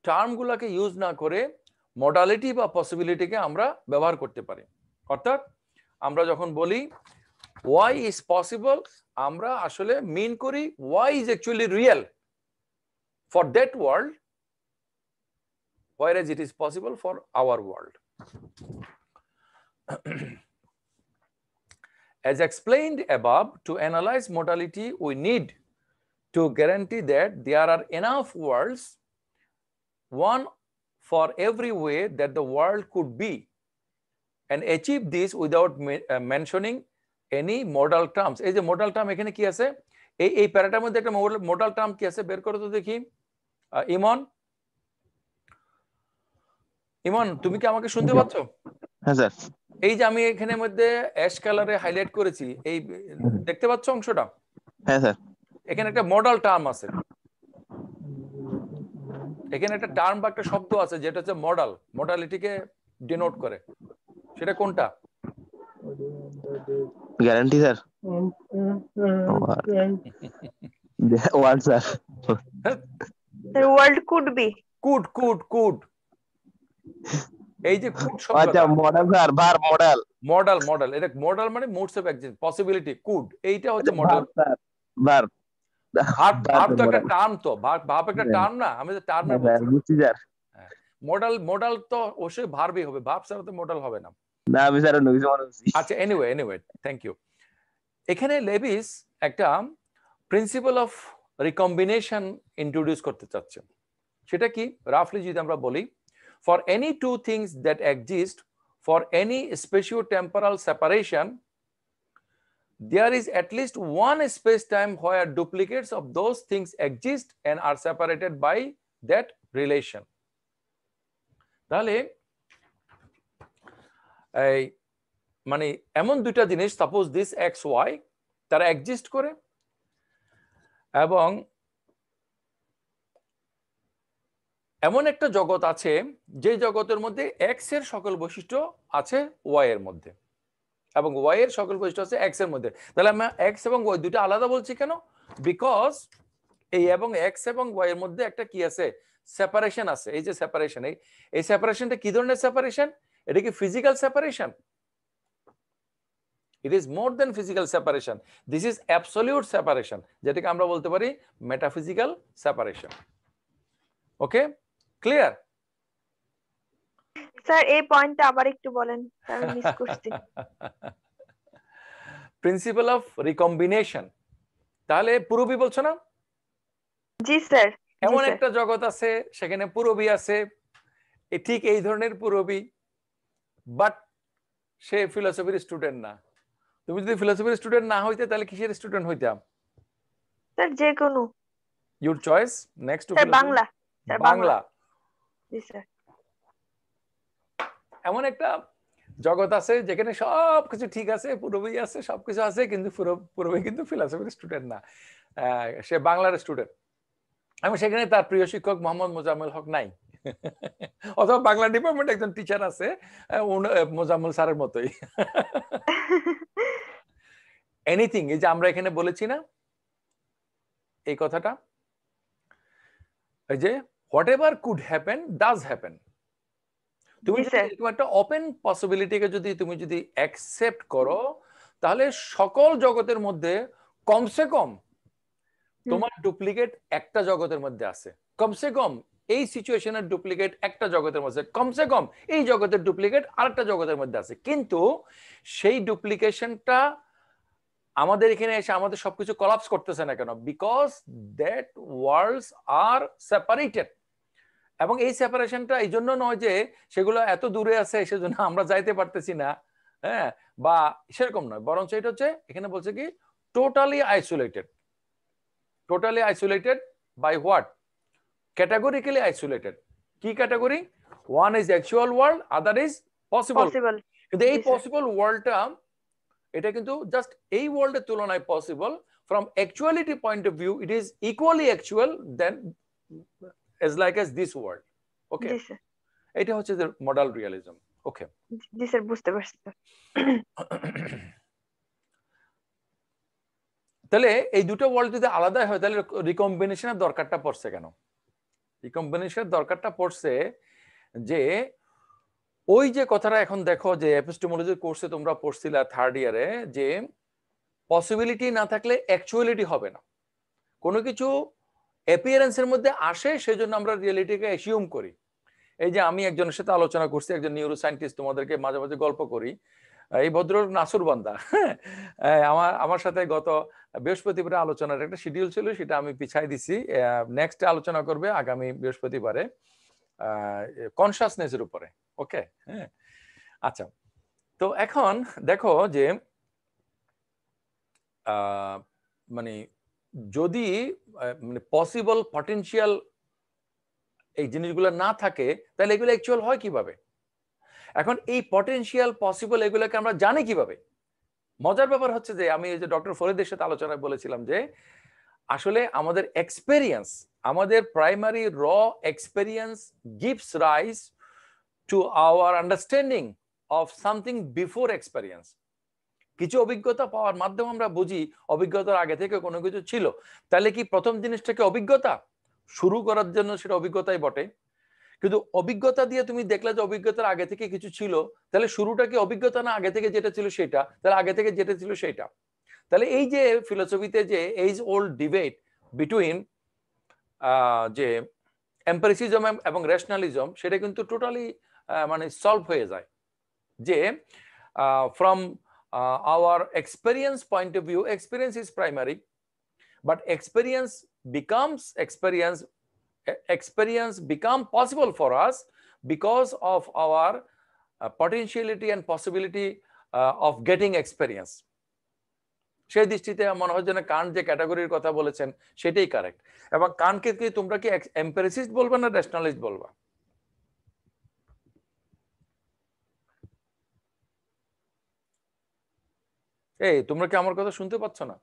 টার্মগুলোকে use না করে modality বা পসিবিলিটিকে আমরা ব্যবহার করতে পারি। অর্থাৎ আমরা যখন বলি y is possible, আমরা আসলে মিন করি y is actually real for that world, whereas it is possible for our world. As explained above, to analyze modality, we need to guarantee that there are enough worlds, one for every way that the world could be, and achieve this without mentioning any modal terms. এই যে modal term এখানে কি আছে, এই প্যারাটার মধ্যে একটা modal term কি আছে বের করো তো দেখি। ইমন তুমি কি আমাকে শুনতে পাচ্ছ? হ্যাঁ স্যার। এই যে আমি এখানের মধ্যে অ্যাশ কালারে হাইলাইট করেছি, এই দেখতে পাচ্ছ অংশটা? হ্যাঁ স্যার। এখানে একটা মডাল টার্ম আছে, এখানে একটা টার্ম বা একটা শব্দ আছে যেটা হচ্ছে মডাল, মডালিটিকে ডিনোট করে। সেটা কোনটা? Guarantee sir. Word sir. The world could be. Could. এই যে কুড শব্দটা, আচ্ছা মডেল স্যার, ভার মডেল। মডেল এটা মডেল মানে modes of existence, possibility, could, এইটা হচ্ছে মডেল। স্যার ভার ভার্ব তো একটা টার্ম, তো ভার্ব একটা টার্ম না, আমি তো টার্মে বলছি। বুঝছি স্যার। মডেল তো অবশ্যই ভার্বই হবে, ভার্ব ছাড়া তো মডেল হবে না। না আমি স্যার অন্য কিছু মনে করছি। আচ্ছা এনিওয়ে থ্যাংক ইউ। এখানে লেভিস একটা প্রিন্সিপাল অফ রিকম্বিনেশন ইন্ট্রোডিউস করতে চাচ্ছে। সেটা কি রাফলি যদি আমরা বলি, for any two things that exist for any spatiotemporal separation, there is at least one space-time where duplicates of those things exist and are separated by that relation. তাহলে এই মানে এমন দুইটা জিনিস, সাপোজ দিস এক্স ওয়াই, তারা exist করে এবং এমন একটা জগৎ আছে যে জগতের মধ্যে এক্স এর সকল বৈশিষ্ট্য আছে ওয়াই এর মধ্যে, এবং ওয়াই এর সকল বৈশিষ্ট্য আছে এক্স এর মধ্যে। তাহলে আমরা এক্স এবং ওয়াই দুটো আলাদা বলছি কেন? বিকজ এই এবং এক্স এবং ওয়াই এর মধ্যে একটা কি আছে, সেপারেশন আছে। এই যে সেপারেশন, এই সেপারেশনটা কি ধরনের সেপারেশন? এটা কি physical separation? It is more than physical separation, this is absolute separation, যেটাকে আমরা বলতে পারি metaphysical separation. Okay, clear? Sir এই পয়েন্টটা আবার একটু বলেন, আমি মিস করছি। প্রিন্সিপাল অফ রিকম্বিনেশন, তাহলে পূরবী বলছো না? জি স্যার। এমন একটা জগৎ আছে সেখানে পূরবী আছে, ঠিক এই ধরনের পূরবী, বাট সে ফিলোসফির স্টুডেন্ট না। তুমি যদি ফিলোসফির স্টুডেন্ট না হইতে তাহলে কিসের স্টুডেন্ট হইতাম? স্যার যে কোনো। Your choice. Next to Bangla. Bangla. Ji sir. এমন একটা জগৎ আছে যেখানে সবকিছু ঠিক আছে, পূরবী আছে, সবকিছু আছে, কিন্তু পূরবী কিন্তু ফিলোসফির স্টুডেন্ট না, সে বাংলার স্টুডেন্ট। আমি সেখানে তার প্রিয় শিক্ষক মোহাম্মদ মোজাম্মেল হক নাই, অথবা বাংলা ডিপার্টমেন্ট একজন টিচার আছে মোজাম্মেল স্যারের মতোই। এনিথিং, এই যে আমরা এখানে বলেছি না এই কথাটা, এই যে what ever could happen does happen. তুমি যদি এরকম একটা ওপেন পসিবিলিটিকে তুমি যদি অ্যাকসেপ্ট করো, তাহলে সকল জগতের মধ্যে কমসে কম তোমার ডুপ্লিকেট একটা জগতের মধ্যে আছে, কমসে কম এই সিচুয়েশনের ডুপ্লিকেট একটা জগতের মধ্যে, কমসে কম এই জগতের ডুপ্লিকেট আরেকটা জগতের মধ্যে আছে। কিন্তু সেই ডুপ্লিকেশনটা আমাদের এখানে এসে আমাদের সবকিছু কোলাপস করতেছে না কেন? Because that worlds are separated. এবং এই সেপারেশনটা এই জন্য নয় যে সেগুলো এত দূরে আছে সেজন্য আমরা যাইতে পারতেছি না, হ্যাঁ, বা সেরকম নয়, বরঞ্চ এটা হচ্ছে এখানে বলছে কি totally isolated. Totally isolated by what? Categorically isolated. কি category? One is actual world, other is possible. কিন্তু এই পসিবল ওয়ার্ল্ডটা এটা কিন্তু জাস্ট এই ওয়ার্ল্ডের তুলনায় possible. From actuality point of view it is equally actual then as like as this world. Okay, এটা হচ্ছে যে modal realism. Okay ji sir, বুঝতে পারছি স্যার। তাহলে এই দুটো ওয়ার্ল্ড যদি আলাদা হয় তাহলে রিকম্বিনেশনের দরকারটা পড়ছে কেন? রিকম্বিনেশনের দরকারটা পড়ছে যে ওই যে কথাটা এখন দেখো যে এপিস্টেমোলজি কোর্সে তোমরা পড়ছিলা থার্ড ইয়ারে, যে পসিবিলিটি না থাকলে অ্যাকচুয়ালিটি হবে না। কোনো কিছু অ্যাপিয়ারেন্সের মধ্যে আসে সেজন্য আমরা রিয়েলিটিকে অ্যাসিউম করি। এই যে আমি একজনের সাথে আলোচনা করছি, একজন নিউরো সায়েন্টিস্ট, তোমাদেরকে মাঝে মাঝে গল্প করি, এই ভদ্রলোক নাসুর বান্দা, আমার সাথে গত বৃহস্পতিবারে আলোচনার একটা শিডিউল ছিল, সেটা আমি পিছাই দিছি, নেক্সট আলোচনা করবে আগামী বৃহস্পতিবারে কনসাসনেসের উপরে। ওকে, হ্যাঁ, আচ্ছা। তো এখন দেখো যে মানে যদি মানে পসিবল পটেনশিয়াল এই জিনিসগুলো না থাকে তাহলে এগুলো অ্যাকচুয়াল হয় কিভাবে? এখন এই পটেনশিয়াল পসিবল এগুলোকে আমরা জানি কিভাবে? মজার ব্যাপার হচ্ছে যে আমি এই যে ডক্টর ফরিদের সাথে আলোচনায় বলেছিলাম যে আসলে আমাদের এক্সপেরিয়েন্স, আমাদের প্রাইমারি র experience gives rise to our understanding of something before experience. কিছু অভিজ্ঞতা পাওয়ার মাধ্যমে আমরা বুঝি অভিজ্ঞতার আগে থেকে কোনো কিছু ছিল। তাহলে কি প্রথম জিনিসটাকে অভিজ্ঞতা? শুরু করার জন্য সেটা অভিজ্ঞতাই বটে, কিন্তু অভিজ্ঞতা দিয়ে তুমি দেখলে যে অভিজ্ঞতার আগে থেকে কিছু ছিল, তাহলে শুরুটা কি অভিজ্ঞতা না আগে থেকে যেটা ছিল সেটা? তাহলে আগে থেকে যেটা ছিল সেটা। তাহলে এই যে ফিলোসফিতে যে এইজ ওল্ড ডিবেট বিটুইন যে এম্পিরিসিজম এবং রেশনালিজম, সেটা কিন্তু টোটালি মানে সলভ হয়ে যায় যে from our experience point of view, experience is primary, but experience become possible for us because of our potentiality and possibility of getting experience. সেই দৃষ্টিতে মনে হয় যেন কান্ট যে ক্যাটাগরির কথা বলেছেন সেটাই কারেক্ট। এবং কান্টকে কি তোমরা কি এম্পিরিসিস্ট বলবা না রেশনালিস্ট বলবা? এই তোমরা কি আমার কথা শুনতে পাচ্ছ না?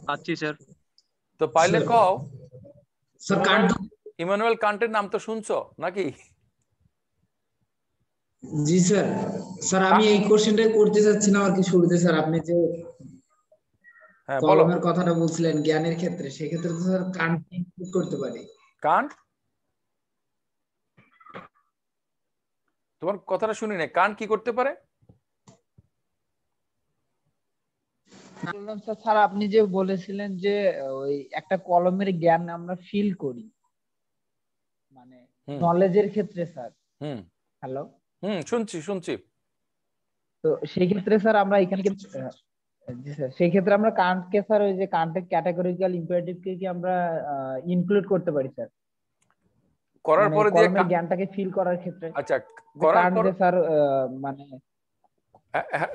পাচ্ছি স্যার। তো পাইলে কও স্যার। কান্ট, ইমানুয়েল কান্টের নাম তো শুনছো নাকি? জি স্যার। স্যার আমি এই কোশ্চেনটাই করতে চাচ্ছিলাম আর কি শুরুতে স্যার। আপনি যে কলমের কথাটা বলছিলেন জ্ঞানের ক্ষেত্রে, সেই ক্ষেত্রে তো স্যার কান্ট ইনক্লুড করতে পারি। কান্ট, তোমার কথাটা শুনি না, কান্ট কি করতে পারে? স্যার আপনি যে বলেছিলেন যে ওই একটা কলমের জ্ঞান আমরা ফিল করি, মানে নলেজের ক্ষেত্রে স্যার। হ্যালো, শুনছি। তো সেই ক্ষেত্রে স্যার আমরা এখানে জি স্যার, সেই ক্ষেত্রে আমরা কান্টকে স্যার ওই যে কান্টের ক্যাটাগরিক্যাল ইম্পারেটিভকে কি আমরা ইনক্লুড করতে পারি স্যার? করার পরে যে কলমের জ্ঞানটাকে ফিল করার ক্ষেত্রে। আচ্ছা, করার পরে স্যার মানে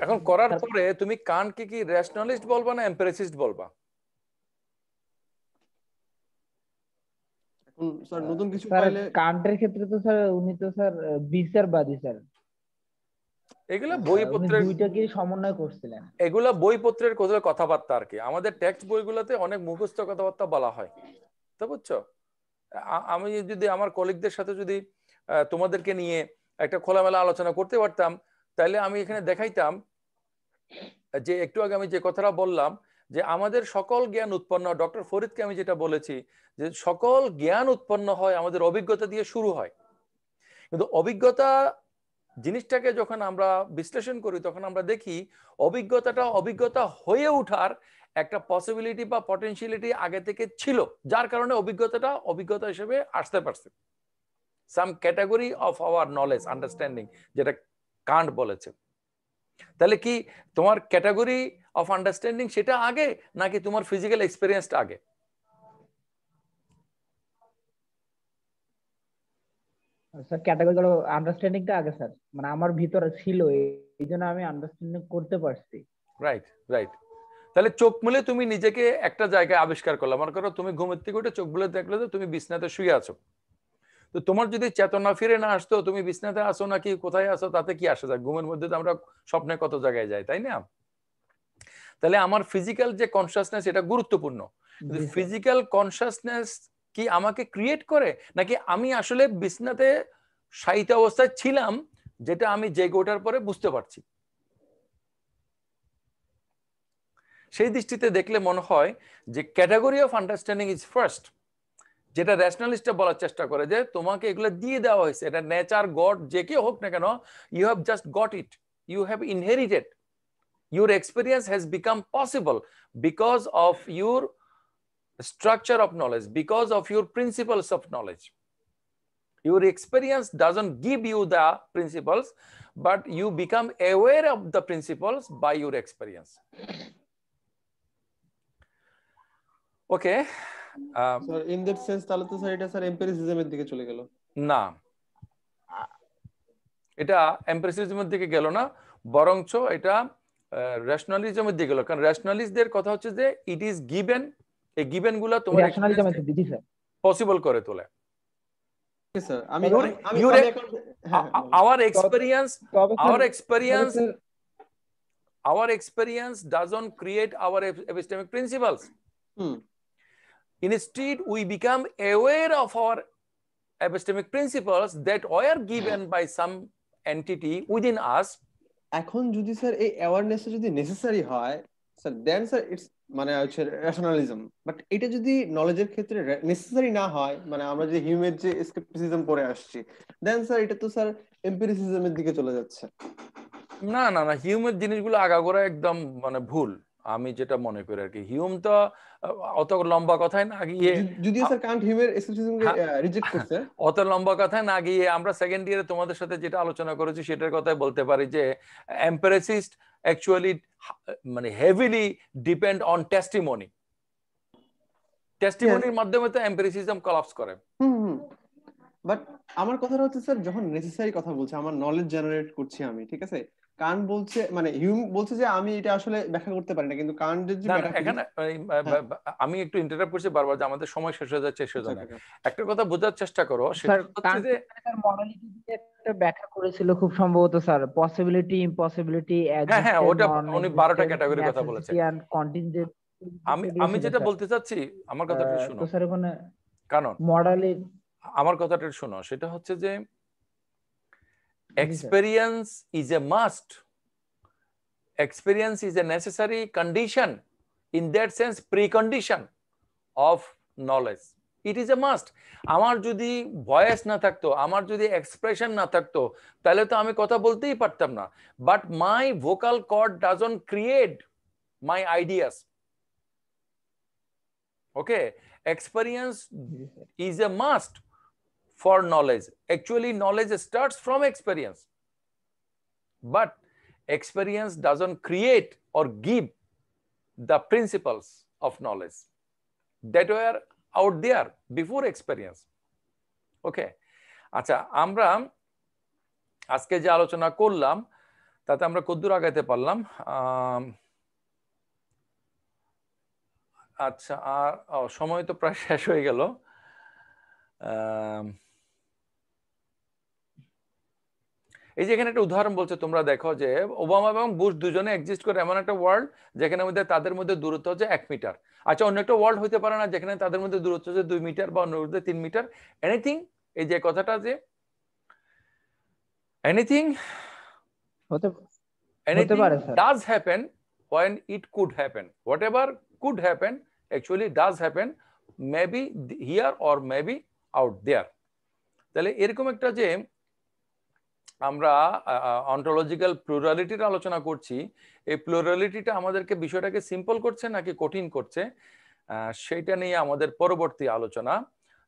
এখন করার পরে তুমি কান্টকে কি রেশনালিস্ট বলবা না এম্পিরিসিস্ট বলবা? এখন স্যার নতুন কিছু পাইলে কান্টের ক্ষেত্রে তো স্যার উনি তো স্যার বিচারবাদী স্যার। এগুলা বইপত্রের দুইটাকে সমন্বয় করছিলেন। এগুলা বইপত্রের কথাবার্তা আর কি। আমাদের টেক্সট বইগুলোতে অনেক মুখস্থ কথাবার্তা বলা হয়, তো বুঝছো? আমি যদি আমার কলিগদের সাথে যদি তোমাদেরকে নিয়ে একটা খোলামেলা আলোচনা করতে পারতাম, তাহলে আমি এখানে দেখাইতাম যে একটু আগে আমি যে কথাটা বললাম যে আমাদের সকল জ্ঞান উৎপন্ন, ডক্টর ফরিদকে আমি যেটা বলেছি যে সকল জ্ঞান উৎপন্ন হয় আমাদের অভিজ্ঞতা দিয়ে শুরু হয়। কিন্তু অভিজ্ঞতা জিনিসটাকে যখন আমরা বিশ্লেষণ করি তখন আমরা দেখি অভিজ্ঞতা হয়ে ওঠার একটা পসিবিলিটি বা পটেনশিয়ালিটি আগে থেকে ছিল, যার কারণে অভিজ্ঞতা হিসেবে আসতে পারছে। Some category of our knowledge understanding, যেটা কান্ট বলেছে। তাহলে কি তোমার ক্যাটাগরি অফ আন্ডারস্ট্যান্ডিং সেটা আগে নাকি তোমার ফিজিক্যাল এক্সপেরিয়েন্সটা আগে? স্যার ক্যাটাগরিক্যাল আন্ডারস্ট্যান্ডিংটা আগে স্যার, মানে আমার ভিতরে ছিল, এইজন্য আমি আন্ডারস্ট্যান্ডিং করতে পারছি। রাইট। তাহলে চোখ মুলে তুমি নিজেকে একটা জায়গায় আবিষ্কার করলে, মনে করো তুমি ঘুমের থেকে উঠে চোখ মুলে দেখলে যে তুমি বিছনাতে শুয়ে আছো, তো তোমার যদি চেতনা ফিরে না আসতো তুমি বিছনাতে আসো নাকি কোথায় আসো তাতে কি আসে যায়? ঘুমের মধ্যে তো আমরা স্বপ্নে কত জায়গায় যাই, তাই না? তাহলে আমার ফিজিক্যাল যে কনসাসনেস এটা গুরুত্বপূর্ণ, কিন্তু ফিজিক্যাল কনসাসনেস কি আমাকে ক্রিয়েট করে নাকি আমি আসলে বিছনাতে শায়িত অবস্থায় ছিলাম, যেটা আমি জেগে ওঠার পরে বুঝতে পারছি। সেই দৃষ্টিতে দেখলে মনে হয় যে category of understanding is first, যেটা রেশনালিস্টটা বলার চেষ্টা করে যে তোমাকে এগুলো দিয়ে দেওয়া হয়েছে, এটা নেচার, গড, যে কেউ হোক না কেন, you have just got it, you have inherited, your experience has become possible because of your structure of knowledge, because of your principles of knowledge. Your experience doesn't give you the principles, but you become aware of the principles by your experience. Okay. Sir in that sense তাহলে তো sir এটা sir এমপিরিসিজমের দিকে চলে গেল। না, এটা এমপিরিসিজমের দিকে গেল না, বরঞ্চ এটা রেশনালিজমের দিকে গেল। কারণ রেশনালিস্টদের কথা হচ্ছে যে ইট ইজ গিভেন, এই গিভেন গুলো তোমার পসিবল করে তোলে। Our experience doesn't create our epistemic principles. Instead, we become aware of our epistemic principles that were given by some entity within us. এখন যদি স্যার এই অ্যাওয়ারনেস যদি নেসেসারি হয় স্যার, দেন স্যার ইটস মানে হচ্ছে rationalism. But এটা যদি নলেজের ক্ষেত্রে নেসেসারি না হয়, মানে আমরা যে হিউমের যে স্কেপটিসিজম পড়ে আসছি, দেন স্যার এটা তো স্যার এমপিরিসিজমের দিকে চলে যাচ্ছে। না না না, হিউমের জিনিসগুলো আগাগোড়া একদম মানে ভুল, আমি যেটা মনে করি আর কি। হিউম তো অত লম্বা কথায় না গিয়ে, যদিও স্যার কান্ট হিউমের স্কেপটিসিজমকে রিজেক্ট করছে, অত লম্বা কথায় না গিয়ে আমরা সেকেন্ড ইয়ারে তোমাদের সাথে যেটা আলোচনা করেছি সেটার কথাই বলতে পারি যে এম্পিরিসিস্ট অ্যাকচুয়ালি মানে হেভিলি ডিপেন্ড অন টেস্টিমনি। টেস্টিমনির মাধ্যমে তো এম্পিরিসিজম কোলাপস করে। বাট আমার কথাটা হচ্ছে স্যার, যখন নেসেসারি কথা বলছে, আমার নলেজ জেনারেট করছি আমি, ঠিক আছে, কান্ট বলছে মানে হিউম বলছে যে আমি এটা আসলে ব্যাখ্যা করতে পারি না, কিন্তু কান্ট যে এখানে আমি একটু ইন্টারাপ্ট করছি বারবার যে আমাদের সময় শেষ হয়ে যাচ্ছে, সেজন্য একটা কথা বোঝার চেষ্টা করো। সেটা হচ্ছে যে মডালিটি দিয়ে একটা ব্যাখ্যা করেছিল খুব সম্ভবত স্যার, পসিবিলিটি, ইম্পসিবিলিটি, হ্যাঁ ওটা উনি 12টা ক্যাটাগরি কথা বলেছেন। আমি যেটা বলতে চাচ্ছি, আমার কথাটা শুনো তো স্যার ওখানে কারণ মডালি আমার কথাটা শুনো, সেটা হচ্ছে যে experience is a must, experience is a necessary condition, in that sense precondition of knowledge, it is a must. আমার যদি ভয়েস না থাকতো, আমার যদি এক্সপ্রেশন না থাকতো, তাহলে তো আমি কথা বলতেই পারতাম না। But my vocal cord doesn't create my ideas. Okay, experience is a must for knowledge. Actually, knowledge starts from experience, but experience doesn't create or give the principles of knowledge that were out there before experience. Okay, আচ্ছা, আমরা আজকে যে আলোচনা করলাম তাতে আমরা কতদূর আগাইতে পারলাম? আচ্ছা, আর সময় তো প্রায় শেষ হয়ে গেল। এই যে এখানে একটা উদাহরণ বলছে, তোমরা দেখো যে ওবামা এবং বুশ দুজনে এক্সিস্ট করে এমন একটা ওয়ার্ল্ড যেখানে মধ্যে তাদের মধ্যে দূরত্ব হচ্ছে 1 মিটার। আচ্ছা, অন্য একটা ওয়ার্ল্ড হইতে পারে না যেখানে তাদের মধ্যে দূরত্ব হচ্ছে 2 মিটার বা অন্য মধ্যে 3 মিটার? এনিথিং, এই যে কথাটা যে anything does happen when it could happen. Whatever could happen actually does happen, maybe here or maybe out there. তাহলে এরকম একটা যে আমরা অন্টোলজিক্যাল প্লুরালিটির আলোচনা করছি, এই প্লুরালিটিটা আমাদেরকে বিষয়টাকে সিম্পল করছে নাকি কঠিন করছে, সেটা নিয়ে আমাদের পরবর্তী আলোচনা।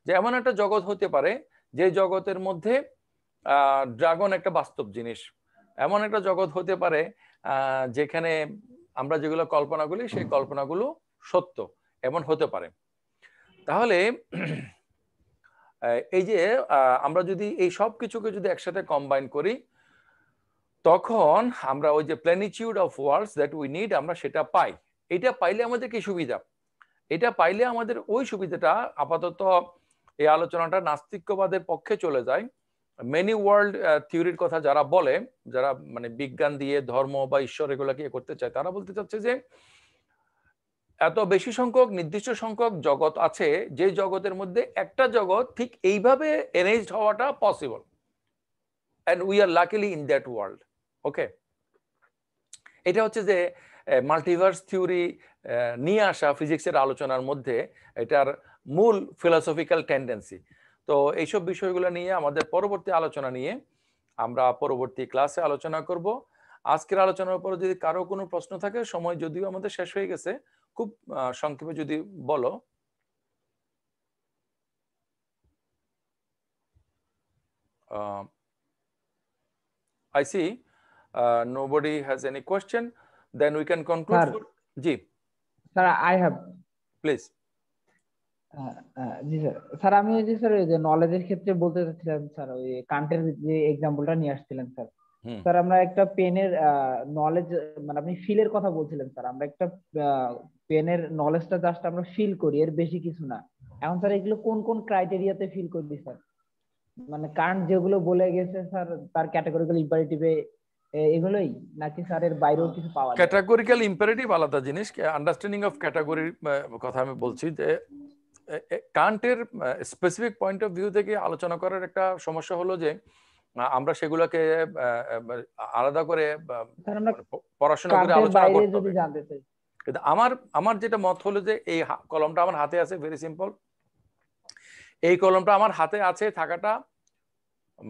যে এমন একটা জগৎ হতে পারে যে জগতের মধ্যে ড্রাগন একটা বাস্তব জিনিস, এমন একটা জগৎ হতে পারে যেখানে আমরা যেগুলো কল্পনা করি সেই কল্পনাগুলো সত্য, এমন হতে পারে। তাহলে এই যে আমরা যদি এই সব কিছুকে যদি একসাথে কম্বাইন করি, তখন আমরা ওই যে plenitude of worlds that we need, আমরা সেটা পাই। এটা পাইলে আমাদের কি সুবিধা? এটা পাইলে আমাদের ওই সুবিধাটা, আপাতত এই আলোচনাটা নাস্তিক্যবাদের পক্ষে চলে যায়। মেনি ওয়ার্ল্ড থিওরির কথা যারা বলে, যারা মানে বিজ্ঞান দিয়ে ধর্ম বা ঈশ্বর এগুলাকে করতে চায়, তারা বলতে চাচ্ছে যে এত বেশি সংখ্যক নির্দিষ্ট সংখ্যক জগৎ আছে যে জগতের মধ্যে একটা জগৎ ঠিক এইভাবে এরেঞ্জড হওয়াটা possible, and we are luckily in that world. Okay, এটা হচ্ছে যে মাল্টিভার্স থিওরি নিয়ে আসা ফিজিক্সের আলোচনার মধ্যে এটার মূল ফিলোসফিক্যাল টেন্ডেন্সি। তো এইসব বিষয়গুলো নিয়ে আমাদের পরবর্তী আলোচনা নিয়ে আমরা পরবর্তী ক্লাসে আলোচনা করব। আজকের আলোচনার উপর যদি কারো কোনো প্রশ্ন থাকে, সময় যদিও আমাদের শেষ হয়ে গেছে, খুব সংক্ষেপে যদি বলো। I see nobody has any question, then we can conclude. Ji sir, I have, please. G sir. Sir আমি ওই যে স্যার ওই যে নলেজের ক্ষেত্রে বলতে চাচ্ছিলাম স্যার, ওই কান্টের যে এক্সাম্পলটা নিয়ে আসছিলেন স্যার। স্যার আমরা একটা পেনের নলেজ, মানে আপনি ফিলের কথা বলছিলেন স্যার, আমরা একটা পেনের নলেজটা জাস্ট আমরা ফিল করি, এর বেশি কিছু না। এখন স্যার এগুলো কোন কোন ক্রাইটেরিয়াতে ফিল করবি স্যার? মানে কান্ট যেগুলো বলে গেছে স্যার তার ক্যাটাগরিক্যাল ইম্পারেটিভে এগুলোই, নাকি স্যার এর বাইরেও কিছু পাওয়া যায়? ক্যাটাগরিক্যাল ইম্পারেটিভ আলাদা জিনিস, আন্ডারস্ট্যান্ডিং অফ ক্যাটাগরির কথা আমি বলছি। যে কান্টের স্পেসিফিক পয়েন্ট অফ ভিউ থেকে আলোচনা করার একটা সমস্যা হলো যে আমরা সেগুলোকে আলাদা করে পড়াশোনা করে আলোচনা করতে হবে। কিন্তু আমার যেটা মত হলো যে এই কলমটা আমার হাতে আছে, ভেরি সিম্পল, এই কলমটা আমার হাতে আছে থাকাটা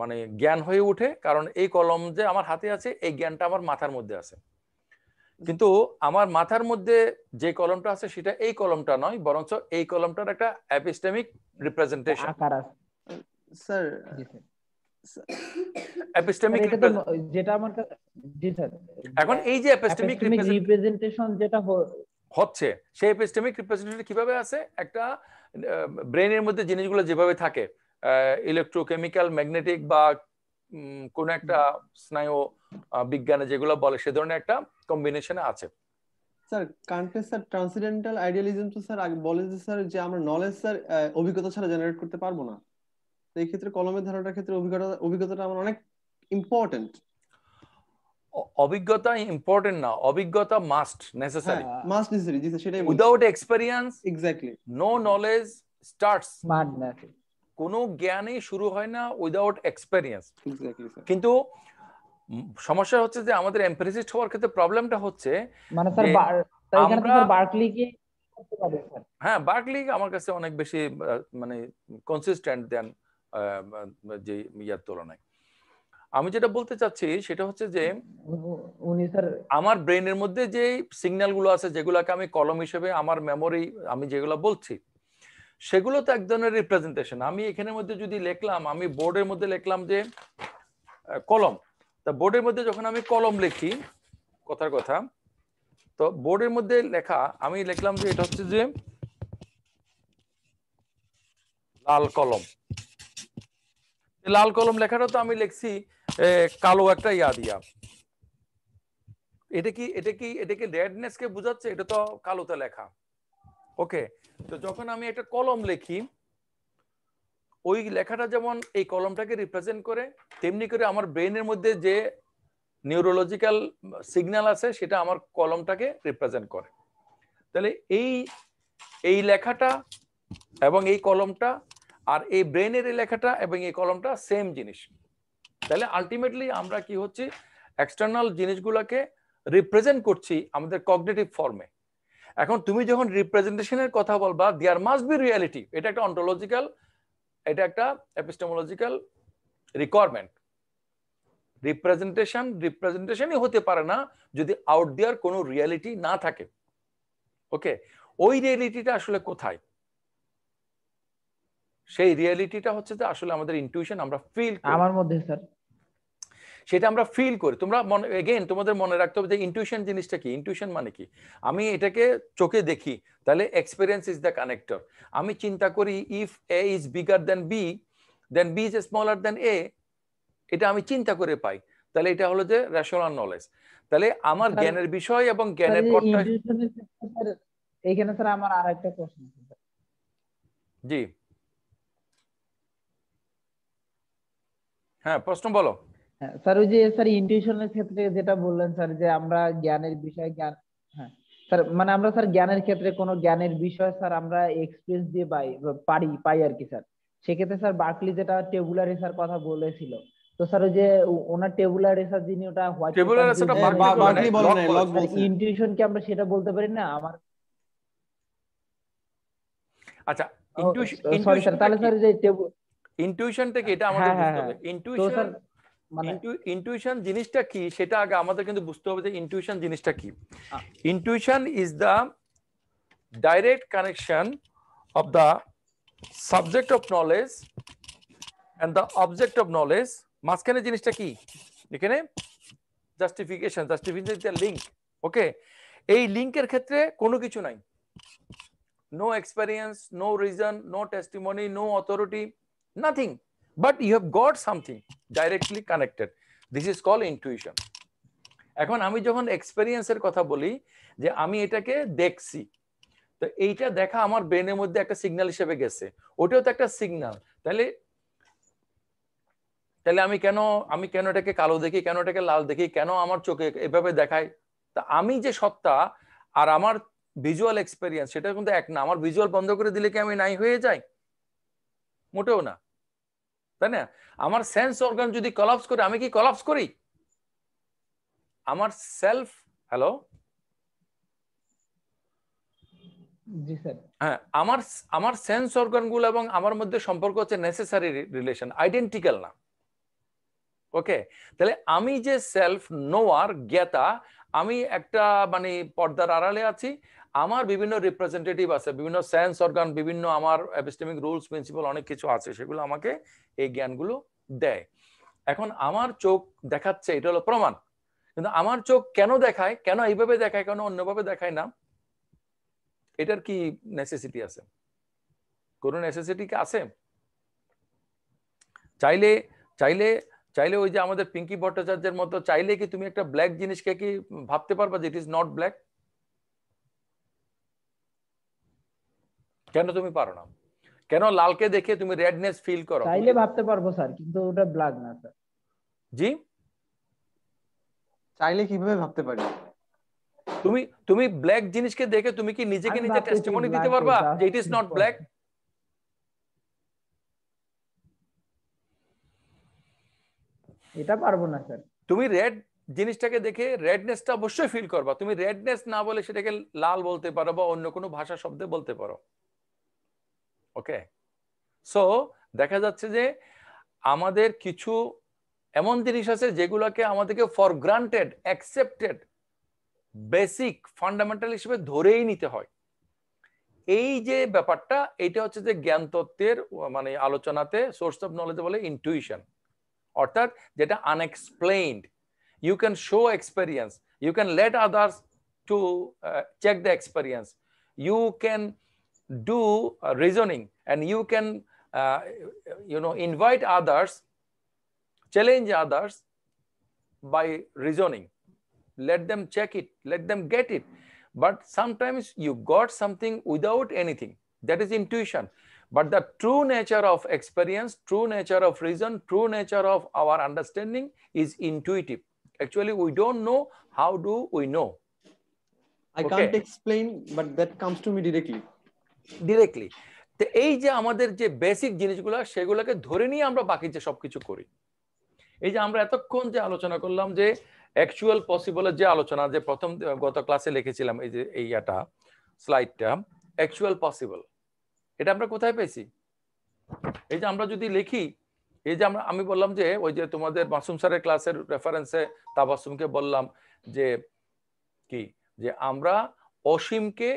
মানে জ্ঞান হয়ে ওঠে, কারণ এই কলম যে আমার হাতে আছে এই জ্ঞানটা আমার মাথার মধ্যে আছে। কিন্তু আমার মাথার মধ্যে যে কলমটা আছে সেটা এই কলমটা নয়, বরঞ্চ এই কলমটার একটা এপিস্টেমিক রিপ্রেজেন্টেশন। স্যার এপিস্টেমিক যেটা আমার জি স্যার, এখন এই যে এপিস্টেমিক রিপ্রেজেন্টেশন যেটা হচ্ছে, সেই এপিস্টেমিক রিপ্রেজেন্টেশন কিভাবে আছে? একটা ব্রেনের মধ্যে জিনিসগুলো যেভাবে থাকে, ইলেকট্রোকেমিক্যাল, ম্যাগনেটিক বা কোন একটা স্নায়ু বিজ্ঞানে যেগুলো বলে সে ধরনের একটা কম্বিনেশনে আছে। স্যার কান্টে স্যার ট্রান্সেন্ডেন্টাল আইডিয়ালিজম তো স্যার আগে বলে যে স্যার যে আমরা নলেজ স্যার অভিজ্ঞতা ছাড়া জেনারেট করতে পারবো না। তো এই ক্ষেত্রে কলমের ধারণার ক্ষেত্রে অভিজ্ঞতাটা আমার অনেক ইম্পর্টেন্ট। অভিজ্ঞতা ইম্পর্টেন্ট না, অভিজ্ঞতা মাস্ট নেসেসারি। মাস্ট নেসেসারি, জি স্যার সেটাই বলছি। Without experience exactly no knowledge starts. Madness, কোনো জ্ঞানই শুরু হয় না উইদাউট এক্সপেরিয়েন্স। Exactly sir. কিন্তু সমস্যা হচ্ছে যে আমাদের এমপিরিসিস্ট হওয়ার ক্ষেত্রে প্রবলেমটা হচ্ছে মানে স্যার এখানে তো স্যার বার্কলি কি করতে পারে স্যার? হ্যাঁ, বার্কলি আমার কাছে অনেক বেশি মানে কনসিস্টেন্ট দেন যে ইয়ার তুলনায়। আমি যেটা বলতে চাচ্ছি সেটা হচ্ছে যে উনি স্যার আমার ব্রেনের মধ্যে যে সিগন্যালগুলো আছে যেগুলোকে আমি কলম হিসেবে আমার মেমোরি আমি যেগুলো বলছি সেগুলো তো এক ধরনের রিপ্রেজেন্টেশন। আমি এখানের মধ্যে যদি লিখলাম, আমি বোর্ডের মধ্যে লিখলাম যে কলম, তা বোর্ডের মধ্যে যখন আমি কলম লিখি কথার কথা, তো বোর্ডের মধ্যে লেখা আমি লিখলাম যে এটা হচ্ছে যে লাল কলম। লাল কলম লেখাটা তো আমি লিখছি কালো একটা ইয়া দিয়া। এটা কি রেডনেস কে বোঝাচ্ছে? এটা তো কালোতে লেখা। ওকে, তো যখন আমি একটা কলম লিখি ওই লেখাটা যেমন এই কলমটাকে রিপ্রেজেন্ট করে, তেমনি করে আমার ব্রেনের মধ্যে যে নিউরোলজিক্যাল সিগন্যাল আছে সেটা আমার কলমটাকে রিপ্রেজেন্ট করে। তাহলে এই লেখাটা এবং এই কলমটা আর এই ব্রেনের এই লেখাটা এবং এই কলমটা সেম জিনিস। তাহলে আলটিমেটলি আমরা কি হচ্ছে এক্সটার্নাল জিনিসগুলোকে রিপ্রেজেন্ট করছি আমাদের কগনিটিভ ফর্মে। এখন তুমি যখন রিপ্রেজেন্টেশনের কথা বলবা, দেয়ার মাস্ট বি রিয়ালিটি। এটা একটা অন্টোলজিক্যাল, এটা একটা এপিস্টেমোলজিক্যাল রিকোয়ারমেন্ট। রিপ্রেজেন্টেশনই হতে পারে না যদি আউট দেয়ার কোনো রিয়ালিটি না থাকে। ওকে, ওই রিয়ালিটিটা আসলে কোথায়? সেই রিয়ালিটিটা হচ্ছে যে আসলে আমাদের ইনটিউশন, আমরা ফিল করি। আমার মধ্যে স্যার সেটা আমরা ফিল করি। তোমরা এগেইন তোমাদের মনে রাখতে হবে যে ইনটিউশন জিনিসটা কি। ইনটিউশন মানে কি? আমি এটাকে চোখে দেখি, তাহলে এক্সপেরিয়েন্স ইজ দ্য কানেক্টর। আমি চিন্তা করি if A is bigger than B, then B is smaller than A, এটা আমি চিন্তা করে পাই। তাহলে এটা হলো যে রেশনাল নলেজ। তাহলে আমার জ্ঞানের বিষয় এবং জ্ঞানের পথটা। এইখানে স্যার আমার আরেকটা প্রশ্ন। জি হ্যাঁ, প্রশ্ন বলো। স্যার ওই যে স্যার ইনটিউশনের ক্ষেত্রে যেটা বললেন স্যার, যে আমরা জ্ঞানের বিষয় জ্ঞান, হ্যাঁ স্যার মানে আমরা স্যার জ্ঞানের ক্ষেত্রে কোনো জ্ঞানের বিষয় স্যার আমরা এক্সপেরিয়েন্স দিয়ে পাই আর কি স্যার। সেক্ষেত্রে স্যার বার্কলি যেটা টেবুলারি স্যার কথা বলেছিল, তো স্যার ওই যে ওনার টেবুলার রেসার যিনি ওটা হোয়াইট টেবুলার রেসারটা বার্কলি বলে নাই, লগ বলছে। ইনটিউশন কি আমরা সেটা বলতে পারি না? আমার আচ্ছা সরি স্যার, তাহলে স্যার যে ইনটিউশনটা কি এটা আমাদের বুঝতে হবে। ইনটিউশন ইনটিউশন জিনিসটা কি সেটা আগে আমাদের কিন্তু বুঝতে হবে যে ইনটিউশন জিনিসটা কি। Intuition is the direct connection of the subject of knowledge and the object of knowledge. মাঝখানে জিনিসটা কি এখানে জাস্টিফিকেশন লিংক। ওকে, এই লিংকের ক্ষেত্রে কোনো কিছু নাই, no experience, no reason, no testimony, no authority, nothing, but you have got something directly connected. This is called intuition. এখন আমি যখন এক্সপেরিয়েন্সের কথা বলি যে আমি এটাকে দেখছি, তো এইটা দেখা আমার ব্রেনের মধ্যে একটা সিগন্যাল হিসেবে গেছে, ওটাও তো একটা সিগন্যাল। তাহলে আমি কেন এটাকে কালো দেখি, কেন এটাকে লাল দেখি, কেন আমার চোখে এভাবে দেখায়? তা আমি যে সত্তা আর আমার ভিজুয়াল এক্সপেরিয়েন্স সেটা কিন্তু এক না। আমার ভিজুয়াল বন্ধ করে দিলে কি আমি নাই হয়ে যাই? মোটেও না, তাই না? আমার সেন্স অর্গান যদি কলাপস করে, আমি কি কলাপস করি? আমার সেলফ জি স্যার, হ্যাঁ, আমার সেন্স অর্গান গুলো এবং আমার মধ্যে সম্পর্ক হচ্ছে নেসেসারি রিলেশন, আইডেন্টিক্যাল না। ওকে, তাহলে আমি যে সেলফ নোয়ার জ্ঞাতা, আমি একটা মানে পর্দার আড়ালে আছি, আমার বিভিন্ন রিপ্রেজেন্টেটিভ আছে, বিভিন্ন সেন্স অর্গান, বিভিন্ন আমার এপিস্টেমিক রুলস প্রিন্সিপাল অনেক কিছু আছে, সেগুলো আমাকে এই জ্ঞানগুলো দেয়। এখন আমার চোখ দেখাচ্ছে, এটা হলো প্রমাণ। কিন্তু আমার চোখ কেন দেখায়, কেন এইভাবে দেখায়, কেন অন্যভাবে দেখায় না, এটার কি নেসেসিটি আছে? কোনো নেসেসিটি কি আছে? চাইলে চাইলে চাইলে ওই যে আমাদের পিঙ্কি ভট্টাচার্যের মতো চাইলে কি তুমি একটা ব্ল্যাক জিনিসকে কি ভাবতে পারবা যে ইট ইজ নট ব্ল্যাক? কেন তুমি পারো না? কেন লালকে দেখে তুমি রেডনেস ফিল করো? চাইলে ভাবতে পারবো স্যার, কিন্তু ওটা ব্ল্যাক না স্যার। জি, চাইলে কিভাবে ভাবতে পারি? তুমি ব্ল্যাক জিনিসকে দেখে তুমি কি নিজেকে নিজে টেস্টিমনি দিতে পারবা যে ইট ইজ নট ব্ল্যাক? এটা পারবো না স্যার। তুমি রেড জিনিসটাকে দেখে রেডনেসটা অবশ্যই ফিল করবা। তুমি রেডনেস না বলে সেটাকে লাল বলতে পারো বা অন্য কোনো ভাষা শব্দে বলতে পারো। ওকে, সো দেখা যাচ্ছে যে আমাদের কিছু এমন জিনিস আছে যেগুলোকে আমাদেরকে for granted, accepted, basic, fundamental হিসেবে ধরেই নিতে হয়। এই যে ব্যাপারটা, এটা হচ্ছে যে জ্ঞান তত্ত্বের মানে আলোচনাতে সোর্স অফ নলেজ বলে ইনটুইশন, অর্থাৎ যেটা unexplained. You can show experience, you can let others to check the experience, you can do reasoning, and you can invite others, challenge others by reasoning, let them check it, let them get it. But sometimes you got something without anything, that is intuition. But the true nature of experience, true nature of reason, true nature of our understanding is intuitive. Actually we don't know, how do we know? I can't explain, but that comes to me directly. তো এই যে আমাদের যে basic জিনিসগুলো, সেগুলোকে ধরে নিয়ে আমরা বাকি যে সবকিছু করি। এই যে আমরা এতক্ষণ যে আলোচনা করলাম যে অ্যাকচুয়াল পসিবলের যে আলোচনা, যে প্রথম গত ক্লাসে লিখেছিলাম এই যে এইটা স্লাইডটা, অ্যাকচুয়াল পসিবল, এটা আমরা কোথায় পেয়েছি? এই যে আমরা যদি লিখি, এই যে আমি বললাম যে ওই যে তোমাদের মাসুম স্যারের ক্লাসের রেফারেন্সে তাবাসসুমকে বললাম যে কি, যে আমরা অসীমকে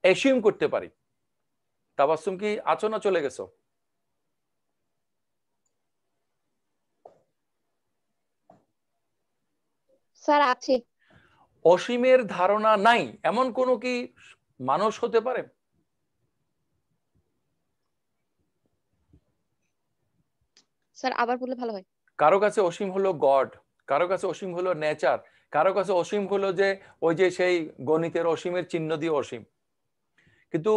অ্যাসিউম করতে পারি। তাবাসসুম কি আছো না চলে গেছো? স্যার আছি। অসীমের ধারণা নাই এমন কোন কি মানুষ হতে পারে? স্যার আবার বললে ভালো হয়। কারো কাছে অসীম হলো গড, কারো কাছে অসীম হলো নেচার, কারো কাছে অসীম হলো যে ওই যে সেই গণিতের অসীমের চিহ্ন দিয়ে অসীম। কিন্তু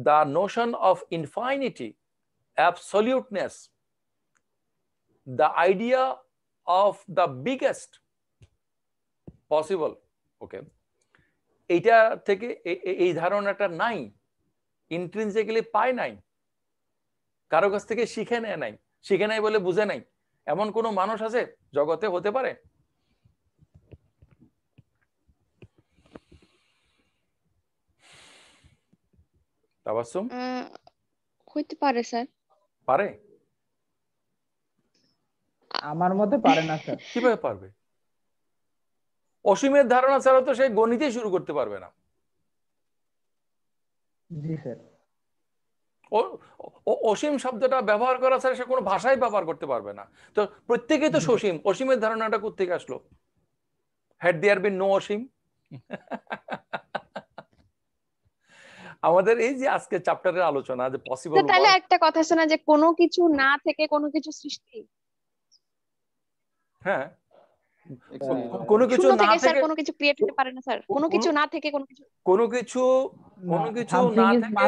the notion of infinity, absoluteness, the idea of the biggest possible, okay, এইটা থেকে এই ধারণাটা নাই, ইন্ট্রিনসিক্যালি পায় নাই, কারো কাছ থেকে শিখে নেয় নাই, শিখে নাই বলে বুঝে নাই, এমন কোন মানুষ আছে জগতে হতে পারে? তাবাসসুম হইতে পারে স্যার। পারে? আমার মতে পারে না স্যার। কিভাবে পারবে? অসীমের ধারণা ছাড়া তো সে গণিতই শুরু করতে পারবে না। জি স্যার। অসীম শব্দটা ব্যবহার করা ছাড়া সে কোনো ভাষাই ব্যবহার করতে পারবে না। তো প্রত্যেকেই তো সসীম, অসীমের ধারণাটা কোত্থেকে আসলো? হ্যাড দেয়ার বিন নো অসীম? আমাদের এই যে আজকে চ্যাপ্টারের আলোচনা যে পসিবল, তাহলে একটা কথা শোনা যে কোনো কিছু না থেকে কোনো কিছু সৃষ্টি। হ্যাঁ, কোনো কিছু না থেকে স্যার কোনো কিছু ক্রিয়েট হতে পারে না স্যার। কোনো কিছু না থেকে কোনো কিছু কোনো কিছু না থেকে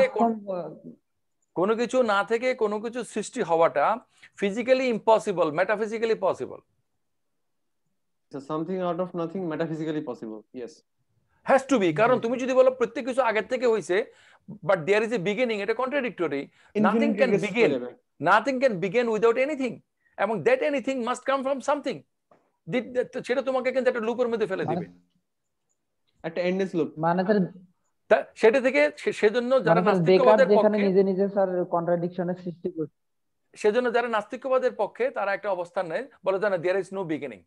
কোনো কিছু না থেকে কোনো কিছু সৃষ্টি হওয়াটা physically impossible, metaphysically possible. something out of nothing metaphysically possible, yes, has to be, কারণ তুমি যদি বলো প্রত্যেক কিছু আগে থেকে হইছে but there is a beginning, এটা contradictory. nothing can begin without anything, এবং that anything must come from something, সেটা তোমাকে কিন্তু একটা লুপের মধ্যে ফেলে দিবে, একটা এন্ডলেস লুপ। মানে সেটা থেকে সেজন্য যারা নাস্তিকবাদের পক্ষে, নিজে নিজে স্যার কন্ট্রাডিকশনের সৃষ্টি করছে, সেজন্য যারা নাস্তিকবাদের পক্ষে তারা একটা অবস্থান নেয়, বলে জানা there is no beginning,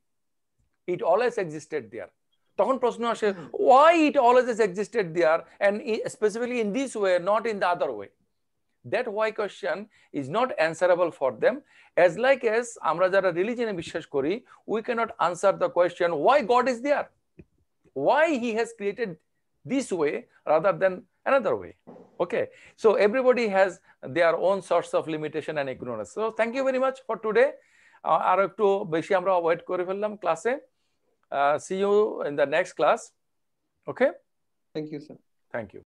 it always existed there। তখন প্রশ্ন আসে why it always existed there and specifically in this way, not in the other way? That why question is not answerable for them, as like as আমরা যারা রিলিজিয়নে বিশ্বাস করি, we cannot answer the question why God is there, why he has created this way rather than another way. Okay, so everybody has their own source of limitation and ignorance. So thank you very much for today. আর একটু বেশি আমরা wait করে ফেললাম ক্লাসে। See you in the next class. Okay, thank you sir. Thank you.